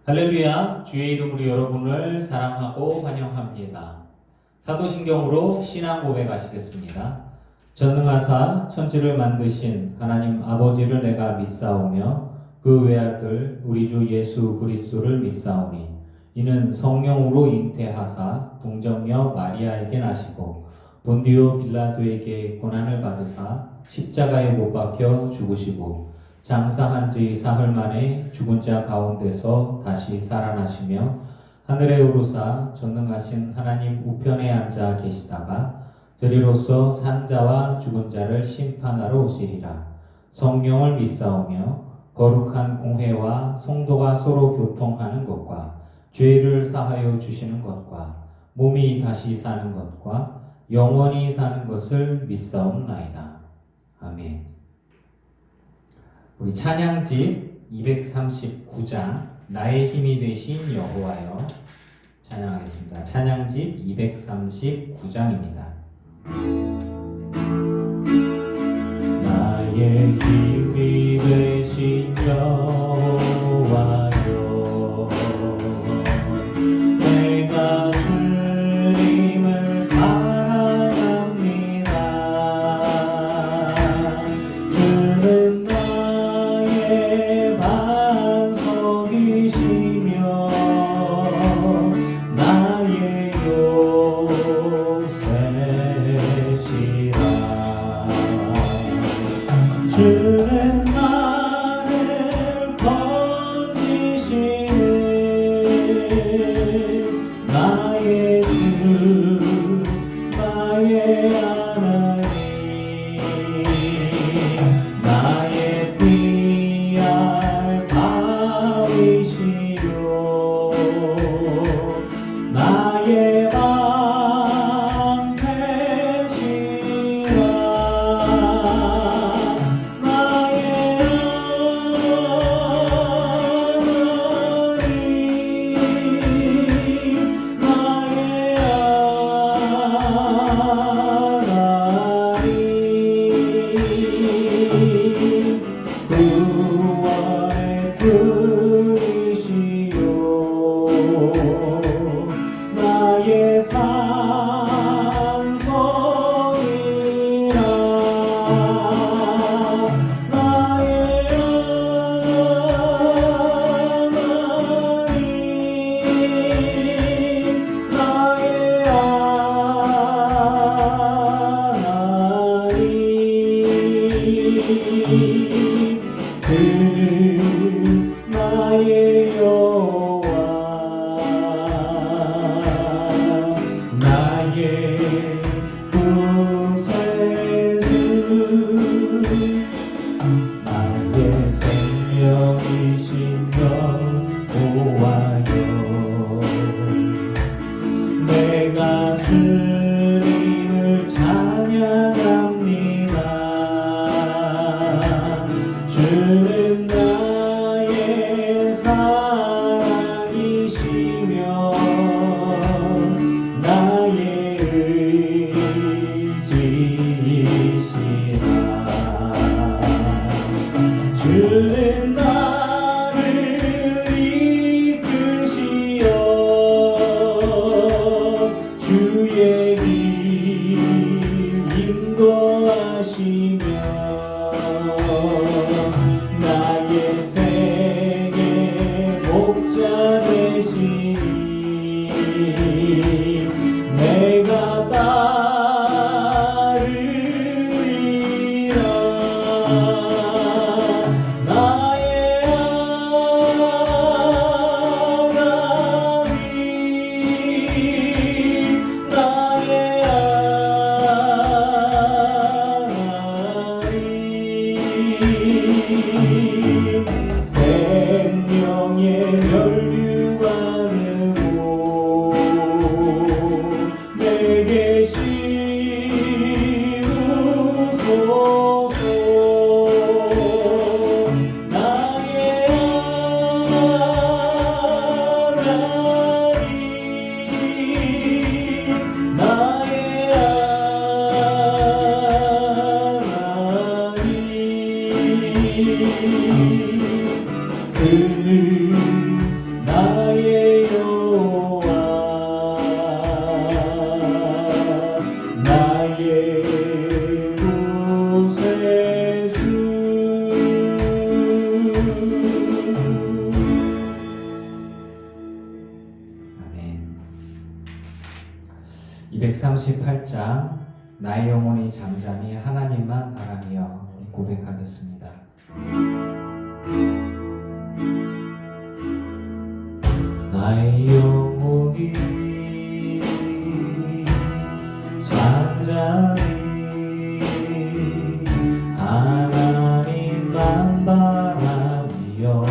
할렐루야, 주의 이름으로 여러분을 사랑하고 환영합니다. 사도신경으로 신앙 고백하시겠습니다. 전능하사 천지를 만드신 하나님 아버지를 내가 믿사오며 그 외아들 우리 주 예수 그리스도를 믿사오니 이는 성령으로 잉태하사 동정녀 마리아에게 나시고 본디오 빌라도에게 고난을 받으사 십자가에 못 박혀 죽으시고 장사한 지 사흘 만에 죽은 자 가운데서 다시 살아나시며 하늘에 오르사 전능하신 하나님 우편에 앉아 계시다가 저리로서 산 자와 죽은 자를 심판하러 오시리라. 성령을 믿사오며 거룩한 공회와 성도가 서로 교통하는 것과 죄를 사하여 주시는 것과 몸이 다시 사는 것과 영원히 사는 것을 믿사옵나이다. 아멘. 우리 찬양집 239장 나의 힘이 되신 여호와여 찬양하겠습니다. 찬양집 239장입니다. 나의 힘이 되신 여호와여 내가 주님을 사랑합니다. 주는 나의 반석이시며 나의 요새시라. 주는 나를 건지시는 나의 주 나의 하나님 나의 띠알 바위시요 나의 방 되시라. 구원의 뿌리시요 나의 산성이라. 나의 하나님 나의 하나님 그는 나의 여호와 나의 구세주 나의 생명이신 여호와여 내가 주님을 찬양합니다. 주는 나의 사랑이시며 나의 의지시라. 주는 나를 이끄시어 주의 길 인도하시며 나의 생의 목자 되시니 내가 따르리라. 나의 하나님 나의 하나님 생명의 멸류관으로 내게 씌우소서. 나의 하나님 나의 하나님 그는 나의 여호와 나의 구세주 아멘. 238장 나의 영혼이 잠잠히 하나님만 바라며 우리 고백하겠습니다. 나의 영혼이 잠잠히 하나님만 바라며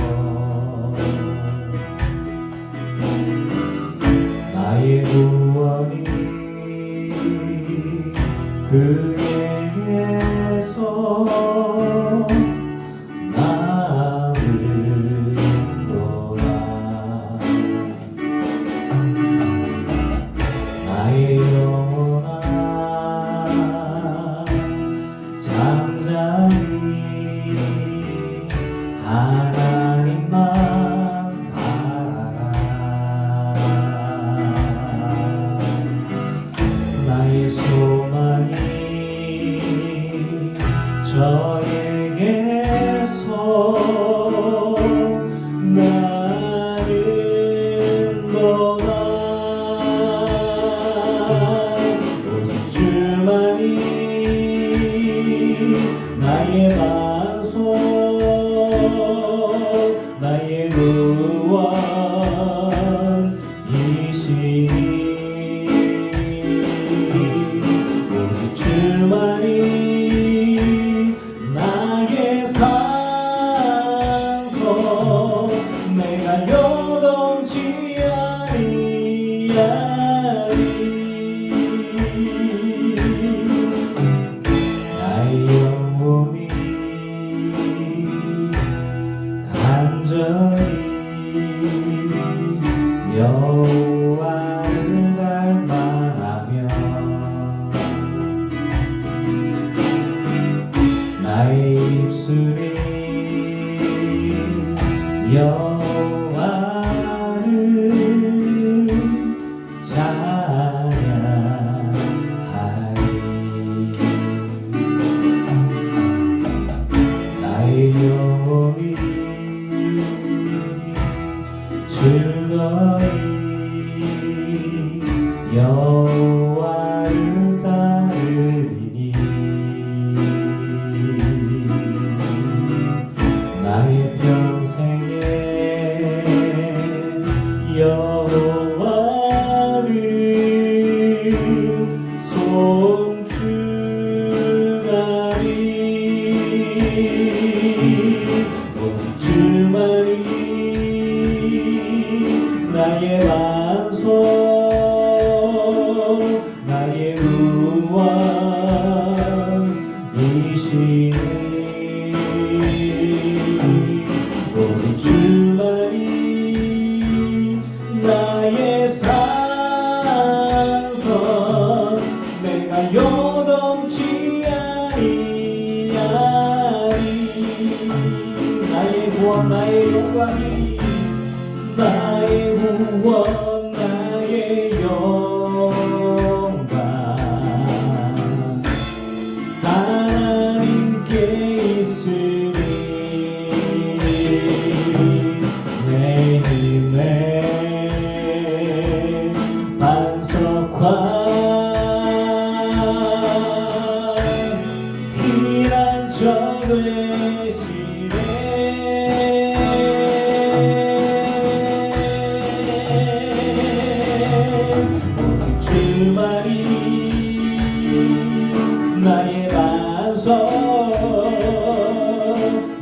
나의 구원이 그에게서 나오는도다. 나의 영혼아 잠잠히 하나님만 바라라. 나의 소망이 저에게서 나는도다. 오직 주만이 나의 반석 나의 구원이시니 오직 주만이 나의 산소 내가 요동치 아니하리. 나의 영혼이 간절히 여호와를 갈망하며 나의 입술이 여호와를 찬양하리. 나의 영혼이 즐거이 여호와를 따르리니 나의 평생에 여호와를 송축하리. 오직 주만이 나의 반석 나의 구원이시니 오직 주만이 나의 산성 내가 요동치 아니하리. 나의 구원 나의 영광이 나의 구원 나의 영광 하나님께 있으리. 내 힘의 반석과 피난처 되시네. 주만이 나의 반석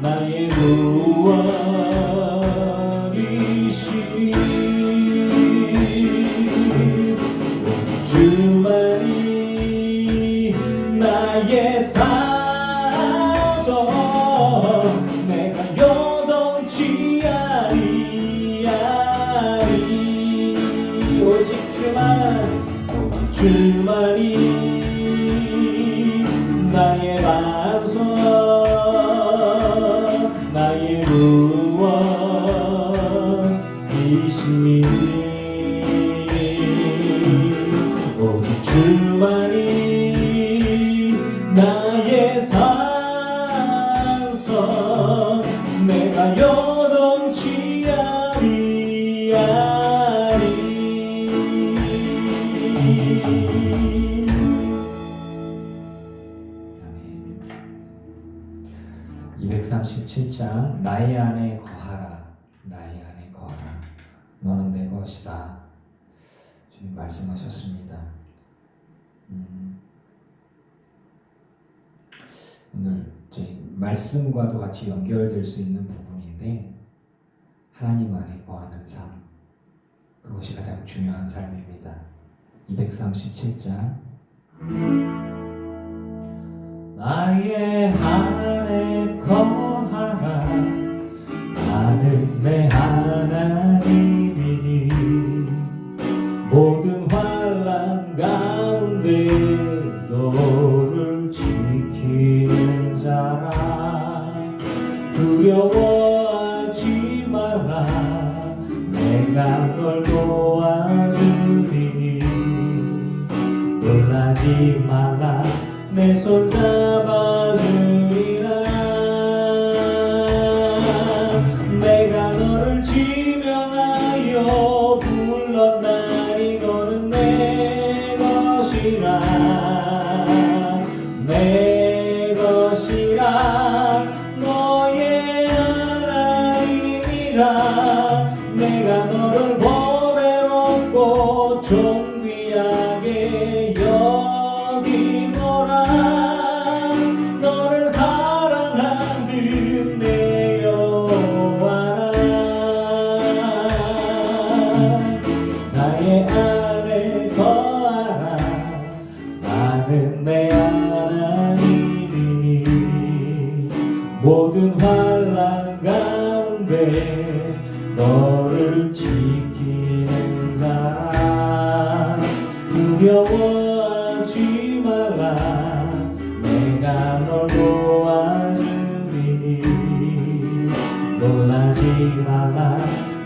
나의 구원이시니 주만이 나의 산성 내가 요동치 아니하리. 오직 주만이 나의 반석 나의 구원이시니 이시니 오직 주만이 나의 산성 내가 요동치 아니하리. 아멘. 237장 나의 안에 거하라 나의 안에 거하라 너는 내 것이다. 주님 말씀하셨습니다. 오늘 저희 말씀과도 같이 연결될 수 있는 부분인데 하나님 안에 거하는 삶 그것이 가장 중요한 삶입니다. 237장 나의 안에 거하라 나는 내 하나님이니 모든 환난 가운데 너를 지키는 자라 두려워하지 말라 내가 널 도와주리니 놀라지 말라 내 손 잡아주리라 내가 너를 지명하여 불렀나니 너는 내 것이라 내 것이라 너의 하나님이라 내가 너를 보배롭고 존귀하게 여기노라 너를 사랑하는 내 여호와라 나의 안에 거하라 나는 내 하나님이니 모든 환난 가운데 너를 지키는 자라 두려워하지 말라 내가 널 도와주리니 놀라지 말라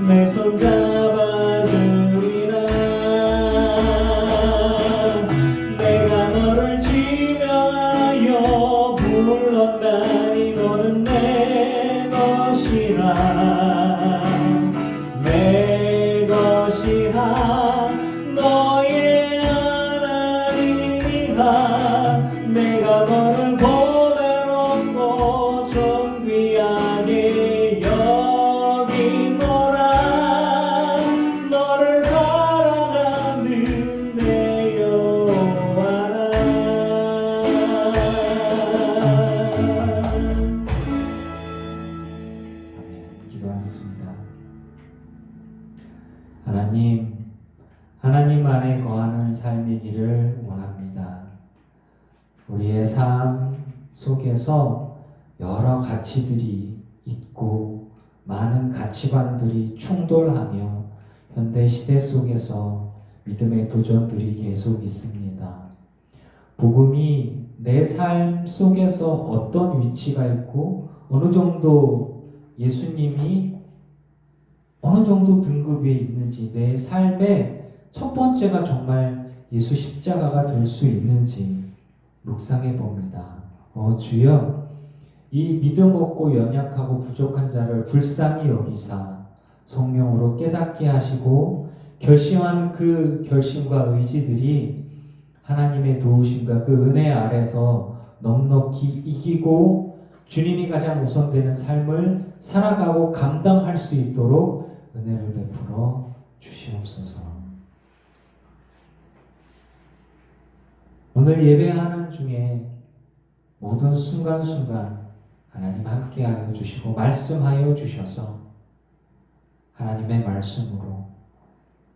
내 손 잡아주리라 내가 너를 지명하여 불렀나니 너는 내 것이라 내 것이라 너의 하나님이라 내가 너를 보배롭고 존귀하게 여기노라 너를 사랑하는 내 여호와라. 아멘. 기도하겠습니다. 하나님 안에 거하는 삶이기를 원합니다. 우리의 삶 속에서 여러 가치들이 있고 많은 가치관들이 충돌하며 현대 시대 속에서 믿음의 도전들이 계속 있습니다. 복음이 내 삶 속에서 어떤 위치가 있고 어느 정도 예수님이 어느 정도 등급에 있는지 내 삶의 첫 번째가 정말 예수 십자가가 될 수 있는지 묵상해 봅니다. 주여 이 믿음 없고 연약하고 부족한 자를 불쌍히 여기사 성령으로 깨닫게 하시고 결심하는 그 결심과 의지들이 하나님의 도우심과 그 은혜 아래서 넉넉히 이기고 주님이 가장 우선되는 삶을 살아가고 감당할 수 있도록 은혜를 베풀어 주시옵소서. 오늘 예배하는 중에 모든 순간순간 하나님 함께하여 주시고 말씀하여 주셔서 하나님의 말씀으로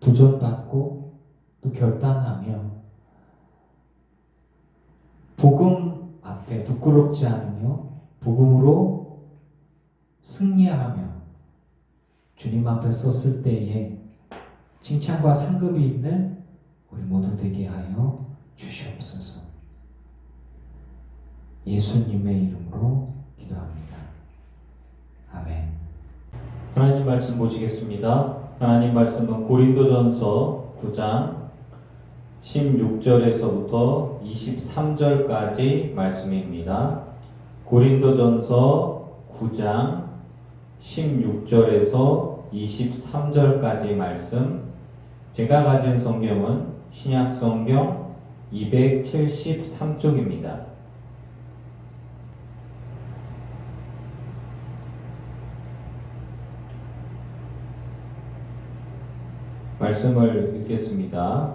도전받고 또 결단하며 복음 앞에 부끄럽지 않으며 복음으로 승리하며 주님 앞에 섰을 때에 칭찬과 상급이 있는 우리 모두 되게 하여 주시옵소서. 예수님의 이름으로 기도합니다. 아멘. 하나님 말씀 보시겠습니다. 하나님 말씀은 고린도전서 9장 16절에서부터 23절까지 말씀입니다. 고린도전서 9장 16절에서 23절까지 말씀. 제가 가진 성경은 신약성경 273쪽입니다. 말씀을 읽겠습니다.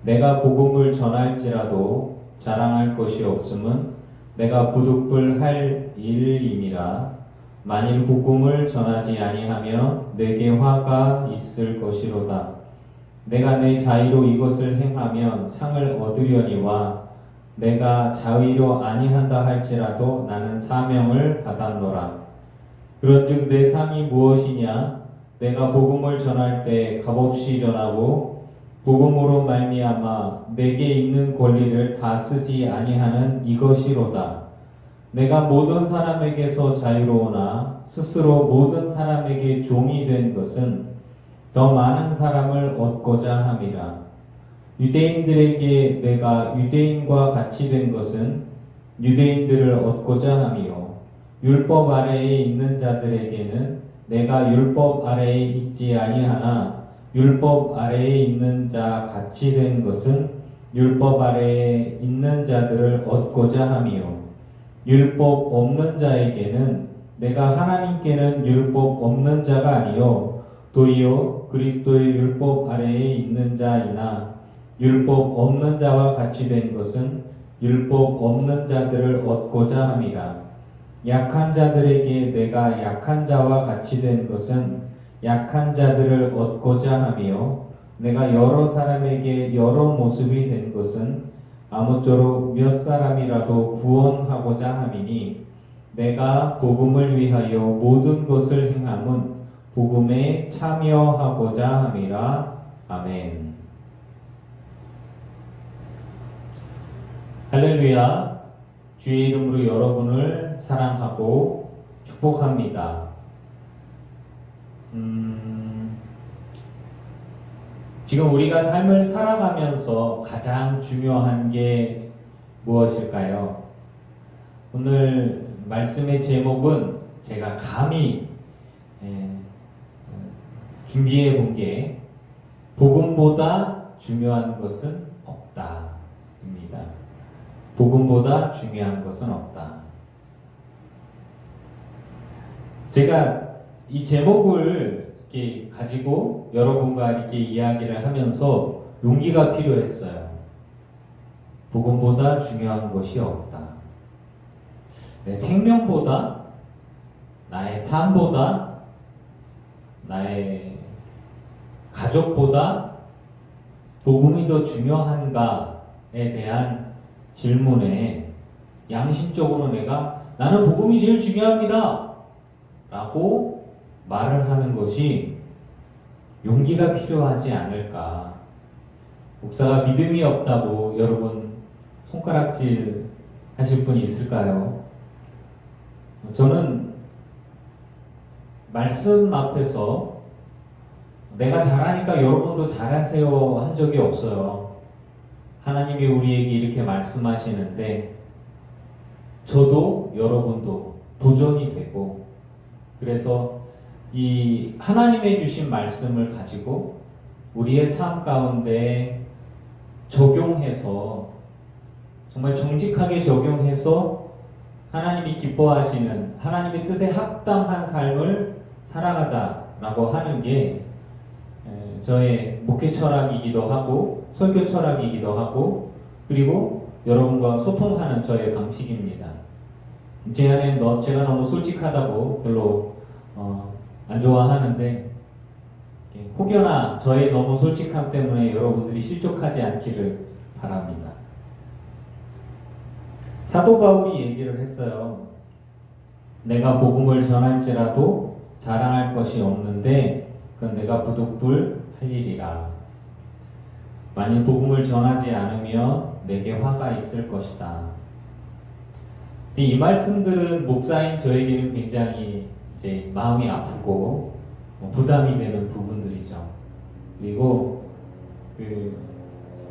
내가 복음을 전할지라도 자랑할 것이 없음은 내가 부득불할 일임이라. 만일 복음을 전하지 아니하면 내게 화가 있을 것이로다. 내가 내 자의로 이것을 행하면 상을 얻으려니와 내가 자의로 아니한다 할지라도 나는 사명을 받았노라. 그런즉 내 상이 무엇이냐? 내가 복음을 전할 때 값없이 전하고 복음으로 말미암아 내게 있는 권리를 다 쓰지 아니하는 이것이로다. 내가 모든 사람에게서 자유로우나 스스로 모든 사람에게 종이 된 것은 더 많은 사람을 얻고자 함이라. 유대인들에게 내가 유대인과 같이 된 것은 유대인들을 얻고자 함이요 율법 아래에 있는 자들에게는 내가 율법 아래에 있지 아니하나 율법 아래에 있는 자 같이 된 것은 율법 아래에 있는 자들을 얻고자 함이요 율법 없는 자에게는 내가 하나님께는 율법 없는 자가 아니요 도리어 그리스도의 율법 아래에 있는 자이나 율법 없는 자와 같이 된 것은 율법 없는 자들을 얻고자 함이라. 약한 자들에게 내가 약한 자와 같이 된 것은 약한 자들을 얻고자 함이요 내가 여러 사람에게 여러 모습이 된 것은 아무쪼록 몇 사람이라도 구원하고자 함이니 내가 복음을 위하여 모든 것을 행함은 복음에 참여하고자 함이라. 아멘. 할렐루야. 주의 이름으로 여러분을 사랑하고 축복합니다. 지금 우리가 삶을 살아가면서 가장 중요한 게 무엇일까요? 오늘 말씀의 제목은 제가 감히 준비해 본 게 복음보다 중요한 것은 없다 입니다. 복음보다 중요한 것은 없다. 제가 이 제목을 이렇게 가지고 여러분과 이렇게 이야기를 하면서 용기가 필요했어요. 복음보다 중요한 것이 없다. 내 생명보다, 나의 삶보다, 나의 가족보다 복음이 더 중요한가에 대한 질문에 양심적으로 나는 복음이 제일 중요합니다 라고 말을 하는 것이 용기가 필요하지 않을까. 목사가 믿음이 없다고 여러분 손가락질 하실 분이 있을까요? 저는 말씀 앞에서 내가 잘하니까 여러분도 잘하세요 한 적이 없어요. 하나님이 우리에게 이렇게 말씀하시는데 저도 여러분도 도전이 되고, 그래서 이 하나님의 주신 말씀을 가지고 우리의 삶 가운데 적용해서 정말 정직하게 적용해서 하나님이 기뻐하시는 하나님의 뜻에 합당한 삶을 살아가자라고 하는 게 저의 목회 철학이기도 하고 설교 철학이기도 하고, 그리고 여러분과 소통하는 저의 방식입니다. 제 안에 제가 너무 솔직하다고 별로 안 좋아하는데, 혹여나 저의 너무 솔직함 때문에 여러분들이 실족하지 않기를 바랍니다. 사도 바울이 얘기를 했어요. 내가 복음을 전할지라도 자랑할 것이 없는데 그건 내가 부득불 할 일이라. 만일 복음을 전하지 않으면 내게 화가 있을 것이다. 이 말씀들은 목사인 저에게는 굉장히 이제 마음이 아프고 부담이 되는 부분들이죠. 그리고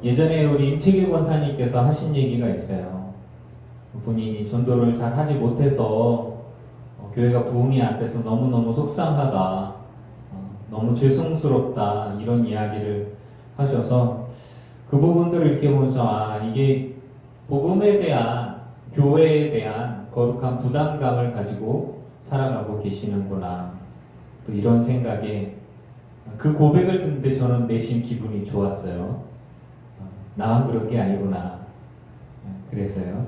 예전에 우리 임채길 권사님께서 하신 얘기가 있어요. 본인이 전도를 잘 하지 못해서 교회가 부흥이 안 돼서 너무너무 속상하다, 너무 죄송스럽다, 이런 이야기를 하셔서 그 부분들을 이렇게 보면서 이게 복음에 대한, 교회에 대한 거룩한 부담감을 가지고 살아가고 계시는구나, 또 이런 생각에, 그 고백을 듣는데 저는 내심 기분이 좋았어요. 나만 그런 게 아니구나. 그래서요.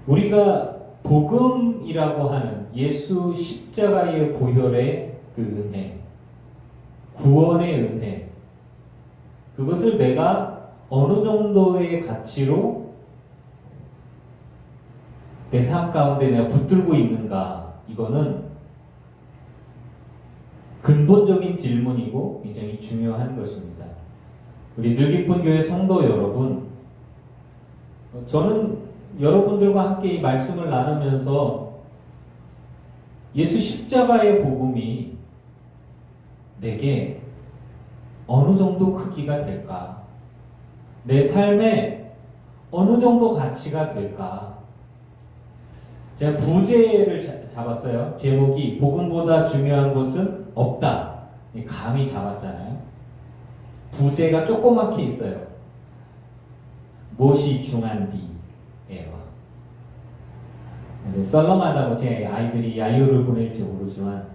우리가 복음이라고 하는 예수 십자가의 보혈의 그 은혜, 구원의 은혜, 그것을 내가 어느 정도의 가치로 내 삶 가운데 내가 붙들고 있는가, 이거는 근본적인 질문이고 굉장히 중요한 것입니다. 우리 늘기쁜 교회 성도 여러분, 저는 여러분들과 함께 이 말씀을 나누면서 예수 십자가의 복음이 내게 어느 정도 크기가 될까? 내 삶에 어느 정도 가치가 될까? 제가 부제를 잡았어요. 제목이 복음보다 중요한 것은 없다. 감이 잡았잖아요. 부제가 조그맣게 있어요. 무엇이 중한디예요. 썰렁하다고 제 아이들이 야유를 보낼지 모르지만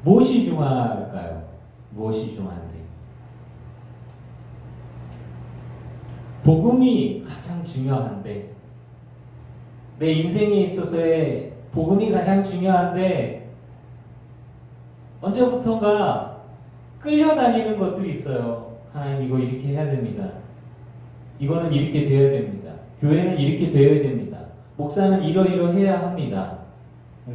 무엇이 중할까요? 무엇이 중한디? 복음이 가장 중요한데, 내 인생에 있어서의 복음이 가장 중요한데 언제부턴가 끌려다니는 것들이 있어요. 하나님, 이거 이렇게 해야 됩니다. 이거는 이렇게 되어야 됩니다. 교회는 이렇게 되어야 됩니다. 목사는 이러이러해야 합니다.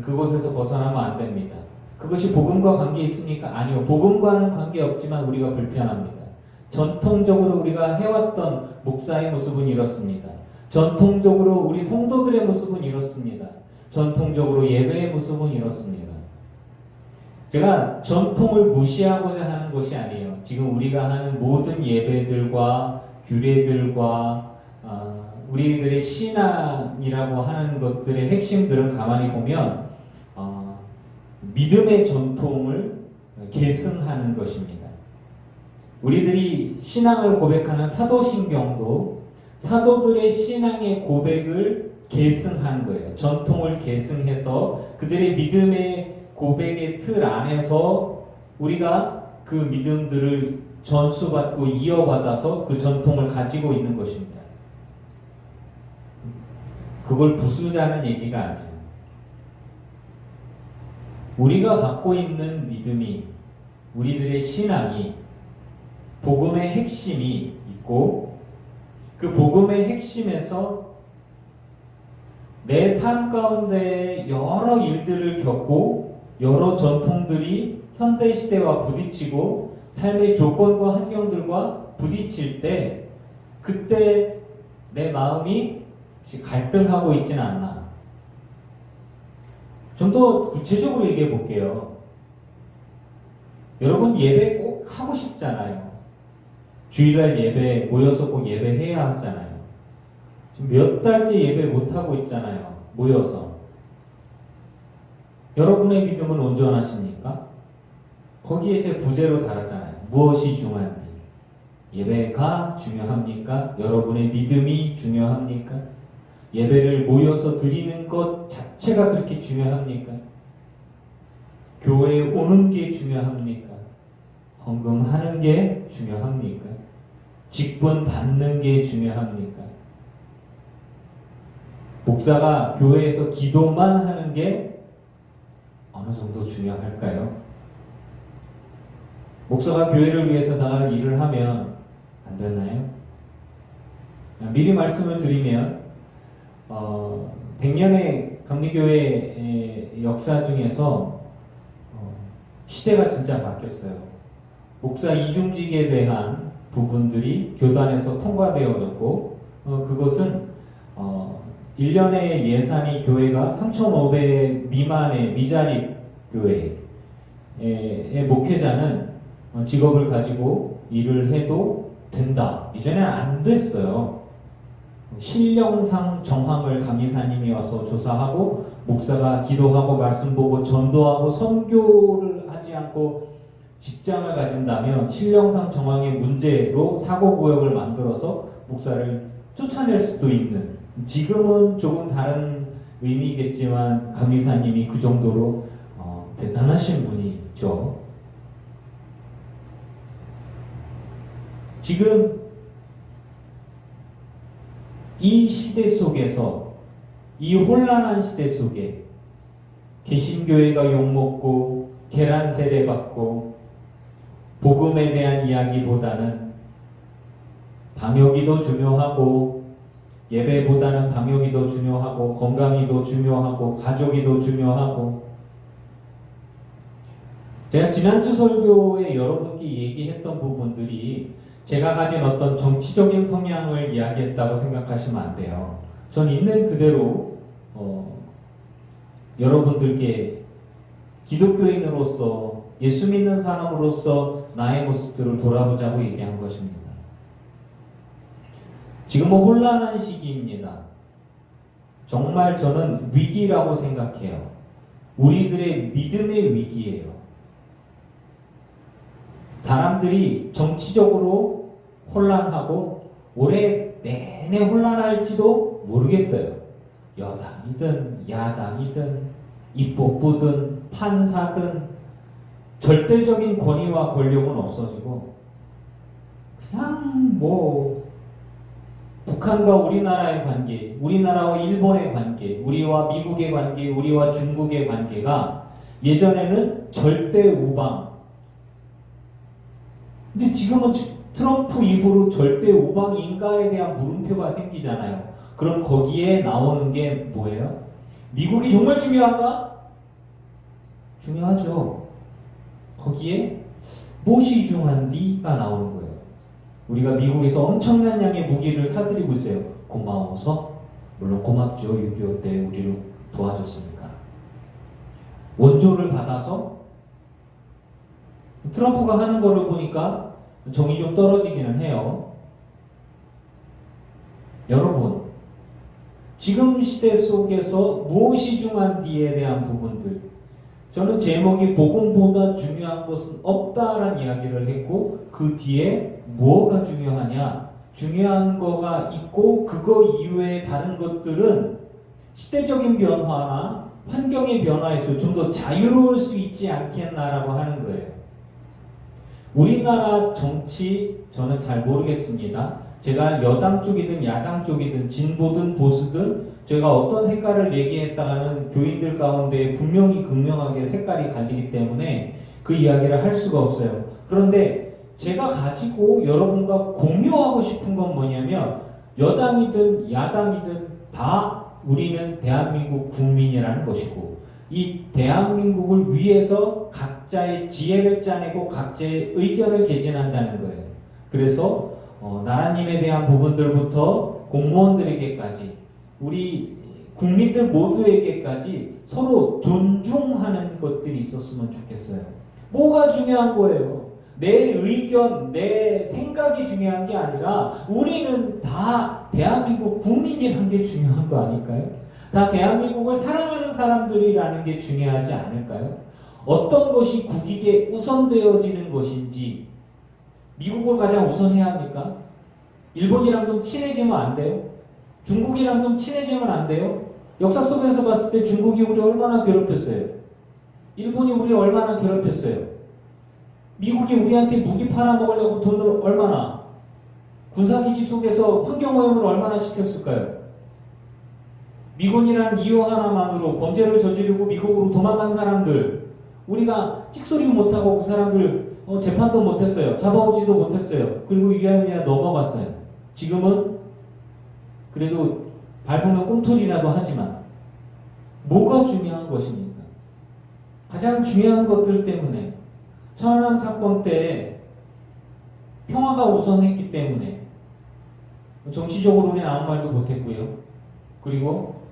그곳에서 벗어나면 안 됩니다. 그것이 복음과 관계 있습니까? 아니요. 복음과는 관계없지만 우리가 불편합니다. 전통적으로 우리가 해왔던 목사의 모습은 이렇습니다. 전통적으로 우리 성도들의 모습은 이렇습니다. 전통적으로 예배의 모습은 이렇습니다. 제가 전통을 무시하고자 하는 것이 아니에요. 지금 우리가 하는 모든 예배들과 규례들과 우리들의 신앙이라고 하는 것들의 핵심들은 가만히 보면 믿음의 전통을 계승하는 것입니다. 우리들이 신앙을 고백하는 사도신경도 사도들의 신앙의 고백을 계승한 거예요. 전통을 계승해서 그들의 믿음의 고백의 틀 안에서 우리가 그 믿음들을 전수받고 이어받아서 그 전통을 가지고 있는 것입니다. 그걸 부수자는 얘기가 아니에요. 우리가 갖고 있는 믿음이, 우리들의 신앙이 복음의 핵심이 있고, 그 복음의 핵심에서 내 삶 가운데 여러 일들을 겪고 여러 전통들이 현대시대와 부딪히고 삶의 조건과 환경들과 부딪힐 때, 그때 내 마음이 갈등하고 있지는 않나. 좀 더 구체적으로 얘기해 볼게요. 여러분, 예배 꼭 하고 싶잖아요. 주일날 예배 모여서 꼭 예배해야 하잖아요. 지금 몇 달째 예배 못하고 있잖아요. 모여서. 여러분의 믿음은 온전하십니까? 거기에 제 부제로 달았잖아요. 무엇이 중요한지. 예배가 중요합니까? 여러분의 믿음이 중요합니까? 예배를 모여서 드리는 것 자체가 그렇게 중요합니까? 교회에 오는 게 중요합니까? 헌금하는 게 중요합니까? 직분 받는 게 중요합니까? 목사가 교회에서 기도만 하는 게 어느 정도 중요할까요? 목사가 교회를 위해서 나가 일을 하면 안 되나요? 미리 말씀을 드리면 100년의 감리교회 역사 중에서 시대가 진짜 바뀌었어요. 목사 이중직에 대한 부분들이 교단에서 통과되어졌고, 그것은 1년의 예산이 교회가 3,500 미만의 미자립 교회의 목회자는 직업을 가지고 일을 해도 된다. 이전에는 안 됐어요. 신령상 정황을 강의사님이 와서 조사하고 목사가 기도하고 말씀 보고 전도하고 선교를 하지 않고 직장을 가진다면 신령상 정황의 문제로 사고구역을 만들어서 목사를 쫓아낼 수도 있는, 지금은 조금 다른 의미겠지만 강의사님이 그 정도로 대단하신 분이죠. 지금 이 시대 속에서, 이 혼란한 시대 속에 개신교회가 욕먹고 계란 세례 받고 복음에 대한 이야기보다는 방역이 더 중요하고, 예배보다는 방역이 더 중요하고, 건강이 더 중요하고, 가족이 더 중요하고, 제가 지난주 설교에 여러분께 얘기했던 부분들이 제가 가진 어떤 정치적인 성향을 이야기했다고 생각하시면 안 돼요. 전 있는 그대로 여러분들께 기독교인으로서, 예수 믿는 사람으로서 나의 모습들을 돌아보자고 얘기한 것입니다. 지금은 혼란한 시기입니다. 정말 저는 위기라고 생각해요. 우리들의 믿음의 위기예요. 사람들이 정치적으로 혼란하고 올해 내내 혼란할지도 모르겠어요. 여당이든 야당이든 입법부든 판사든 절대적인 권위와 권력은 없어지고 그냥 북한과 우리나라의 관계, 우리나라와 일본의 관계, 우리와 미국의 관계, 우리와 중국의 관계가 예전에는 절대 우방, 근데 지금은 트럼프 이후로 절대 우방인가에 대한 물음표가 생기잖아요. 그럼 거기에 나오는 게 뭐예요? 미국이 정말 중요한가? 중요하죠. 거기에 무엇이 중요한디가 나오는 거예요. 우리가 미국에서 엄청난 양의 무기를 사들이고 있어요. 고마워서? 물론 고맙죠. 6.25 때 우리를 도와줬으니까. 원조를 받아서 트럼프가 하는 거를 보니까 정이 좀 떨어지기는 해요. 여러분, 지금 시대 속에서 무엇이 중요한지에 대한 부분들, 저는 제목이 복음보다 중요한 것은 없다라는 이야기를 했고, 그 뒤에 뭐가 중요하냐, 중요한 거가 있고 그거 이외의 다른 것들은 시대적인 변화나 환경의 변화에서 좀 더 자유로울 수 있지 않겠나라고 하는 거예요. 우리나라 정치 저는 잘 모르겠습니다. 제가 여당 쪽이든 야당 쪽이든 진보든 보수든 제가 어떤 색깔을 얘기했다가는 교인들 가운데 분명히 극명하게 색깔이 갈리기 때문에 그 이야기를 할 수가 없어요. 그런데 제가 가지고 여러분과 공유하고 싶은 건 뭐냐면 여당이든 야당이든 다 우리는 대한민국 국민이라는 것이고 이 대한민국을 위해서 각자의 지혜를 짜내고 각자의 의견을 개진한다는 거예요. 그래서 나라님에 대한 부분들부터 공무원들에게까지 우리 국민들 모두에게까지 서로 존중하는 것들이 있었으면 좋겠어요. 뭐가 중요한 거예요? 내 의견, 내 생각이 중요한 게 아니라 우리는 다 대한민국 국민이라는 게 중요한 거 아닐까요? 다 대한민국을 사랑하는 사람들이라는 게 중요하지 않을까요? 어떤 것이 국익에 우선되어지는 것인지, 미국을 가장 우선해야 합니까? 일본이랑 좀 친해지면 안 돼요? 중국이랑 좀 친해지면 안 돼요? 역사 속에서 봤을 때 중국이 우리 얼마나 괴롭혔어요? 일본이 우리 얼마나 괴롭혔어요? 미국이 우리한테 무기 팔아먹으려고 돈을 얼마나, 군사기지 속에서 환경오염을 얼마나 시켰을까요? 미군이라는 이유 하나만으로 범죄를 저지르고 미국으로 도망간 사람들, 우리가 찍소리 못하고 그 사람들 재판도 못했어요. 잡아오지도 못했어요. 그리고 유야무야 넘어갔어요. 지금은 그래도 밟으면 꿈틀이라도 하지만 뭐가 중요한 것입니까? 가장 중요한 것들 때문에 천안함 사건 때 평화가 우선했기 때문에 정치적으로 우리는 아무 말도 못했고요. 그리고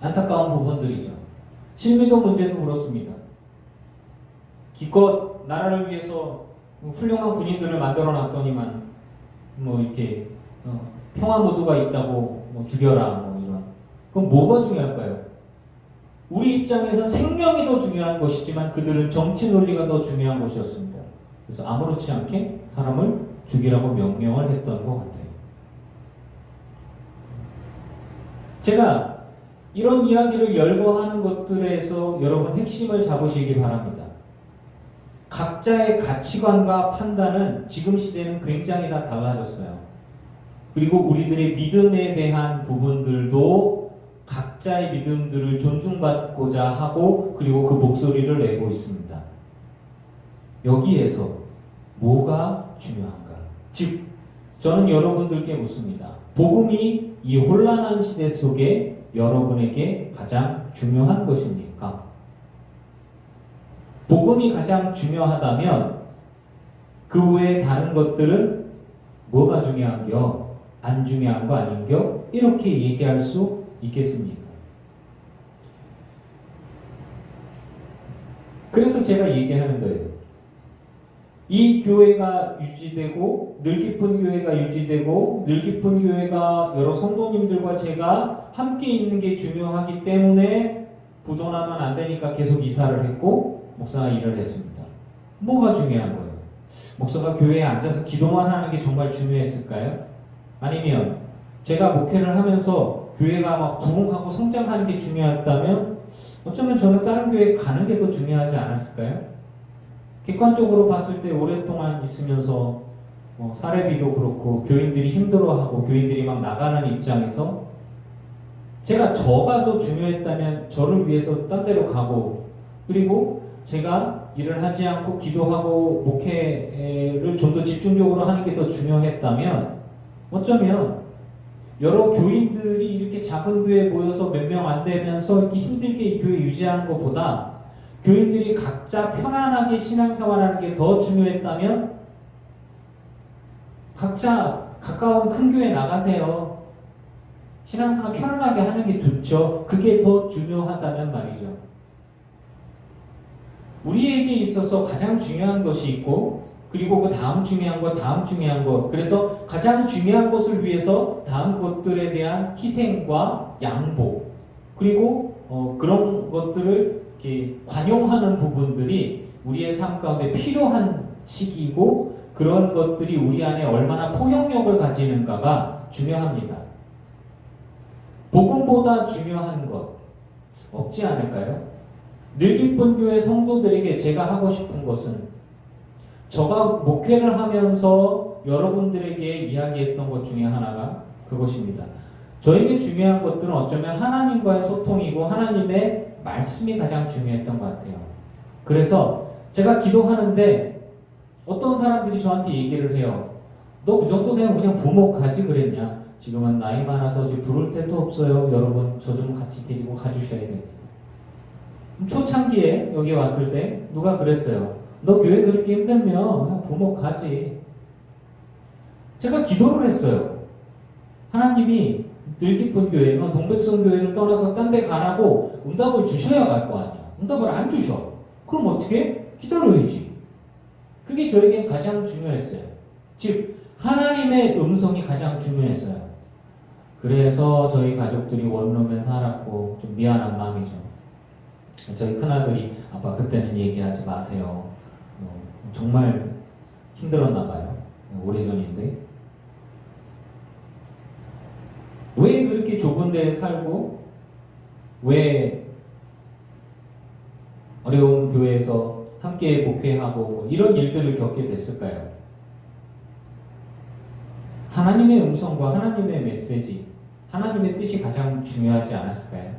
안타까운 부분들이죠. 신미도 문제도 그렇습니다. 기껏 나라를 위해서 훌륭한 군인들을 만들어 놨더니만 뭐 이렇게 평화 무드가 있다고 뭐 죽여라 뭐 이런. 그럼 뭐가 중요할까요? 우리 입장에서 생명이 더 중요한 것이지만 그들은 정치 논리가 더 중요한 것이었습니다. 그래서 아무렇지 않게 사람을 죽이라고 명령을 했던 것 같아요. 제가 이런 이야기를 열거하는 것들에서 여러분 핵심을 잡으시기 바랍니다. 각자의 가치관과 판단은 지금 시대는 굉장히 다 달라졌어요. 그리고 우리들의 믿음에 대한 부분들도 각자의 믿음들을 존중받고자 하고 그리고 그 목소리를 내고 있습니다. 여기에서 뭐가 중요한가? 즉, 저는 여러분들께 묻습니다. 복음이 이 혼란한 시대 속에 여러분에게 가장 중요한 것입니까? 복음이 가장 중요하다면 그 외에 다른 것들은 뭐가 중요한겨? 안 중요한 거 아닌겨? 이렇게 얘기할 수 있겠습니까? 그래서 제가 얘기하는 거예요. 이 교회가 유지되고 늘 깊은 교회가 유지되고 늘 깊은 교회가 여러 성도님들과 제가 함께 있는 게 중요하기 때문에 부도나면 안 되니까 계속 이사를 했고 목사가 일을 했습니다. 뭐가 중요한 거예요? 목사가 교회에 앉아서 기도만 하는 게 정말 중요했을까요? 아니면 제가 목회를 하면서 교회가 막 부흥하고 성장하는 게 중요했다면 어쩌면 저는 다른 교회에 가는 게 더 중요하지 않았을까요? 객관적으로 봤을 때 오랫동안 있으면서 사례비도 그렇고 교인들이 힘들어하고 교인들이 막 나가는 입장에서 제가 저가 더 중요했다면 저를 위해서 딴 데로 가고 그리고 제가 일을 하지 않고 기도하고 목회를 좀 더 집중적으로 하는 게 더 중요했다면 어쩌면 여러 교인들이 이렇게 작은 교회에 모여서 몇 명 안 되면서 이렇게 힘들게 이 교회 유지하는 것보다 교인들이 각자 편안하게 신앙생활하는 게 더 중요했다면 각자 가까운 큰 교회 나가세요. 신앙생활 편안하게 하는 게 좋죠. 그게 더 중요하다면 말이죠. 우리에게 있어서 가장 중요한 것이 있고 그리고 그 다음 중요한 것, 다음 중요한 것. 그래서 가장 중요한 것을 위해서 다음 것들에 대한 희생과 양보 그리고 그런 것들을 이렇게 관용하는 부분들이 우리의 삶 가운데 필요한 시기이고 그런 것들이 우리 안에 얼마나 포용력을 가지는가가 중요합니다. 복음보다 중요한 것 없지 않을까요? 늘 깊은 교회 성도들에게 제가 하고 싶은 것은 제가 목회를 하면서 여러분들에게 이야기했던 것 중에 하나가 그것입니다. 저에게 중요한 것들은 어쩌면 하나님과의 소통이고 하나님의 말씀이 가장 중요했던 것 같아요. 그래서 제가 기도하는데 어떤 사람들이 저한테 얘기를 해요. 너 그 정도 되면 그냥 부목하지 그랬냐? 지금은 나이 많아서 이제 부를 데도 없어요. 여러분 저 좀 같이 데리고 가주셔야 됩니다. 초창기에 여기 왔을 때 누가 그랬어요. 너 교회 그렇게 힘들면 그냥 부목하지. 제가 기도를 했어요. 하나님이 늘 깊은 교회, 동백성 교회를 떠나서 딴 데 가라고 응답을 주셔야 갈 거 아니야. 응답을 안 주셔. 그럼 어떻게? 기다려야지. 그게 저에겐 가장 중요했어요. 즉 하나님의 음성이 가장 중요했어요. 그래서 저희 가족들이 원룸에 살았고 좀 미안한 마음이죠. 저희 큰아들이 아빠 그때는 얘기하지 마세요. 정말 힘들었나 봐요. 오래전인데 왜 그렇게 좁은 데에 살고 왜 어려운 교회에서 함께 목회하고 이런 일들을 겪게 됐을까요? 하나님의 음성과 하나님의 메시지, 하나님의 뜻이 가장 중요하지 않았을까요?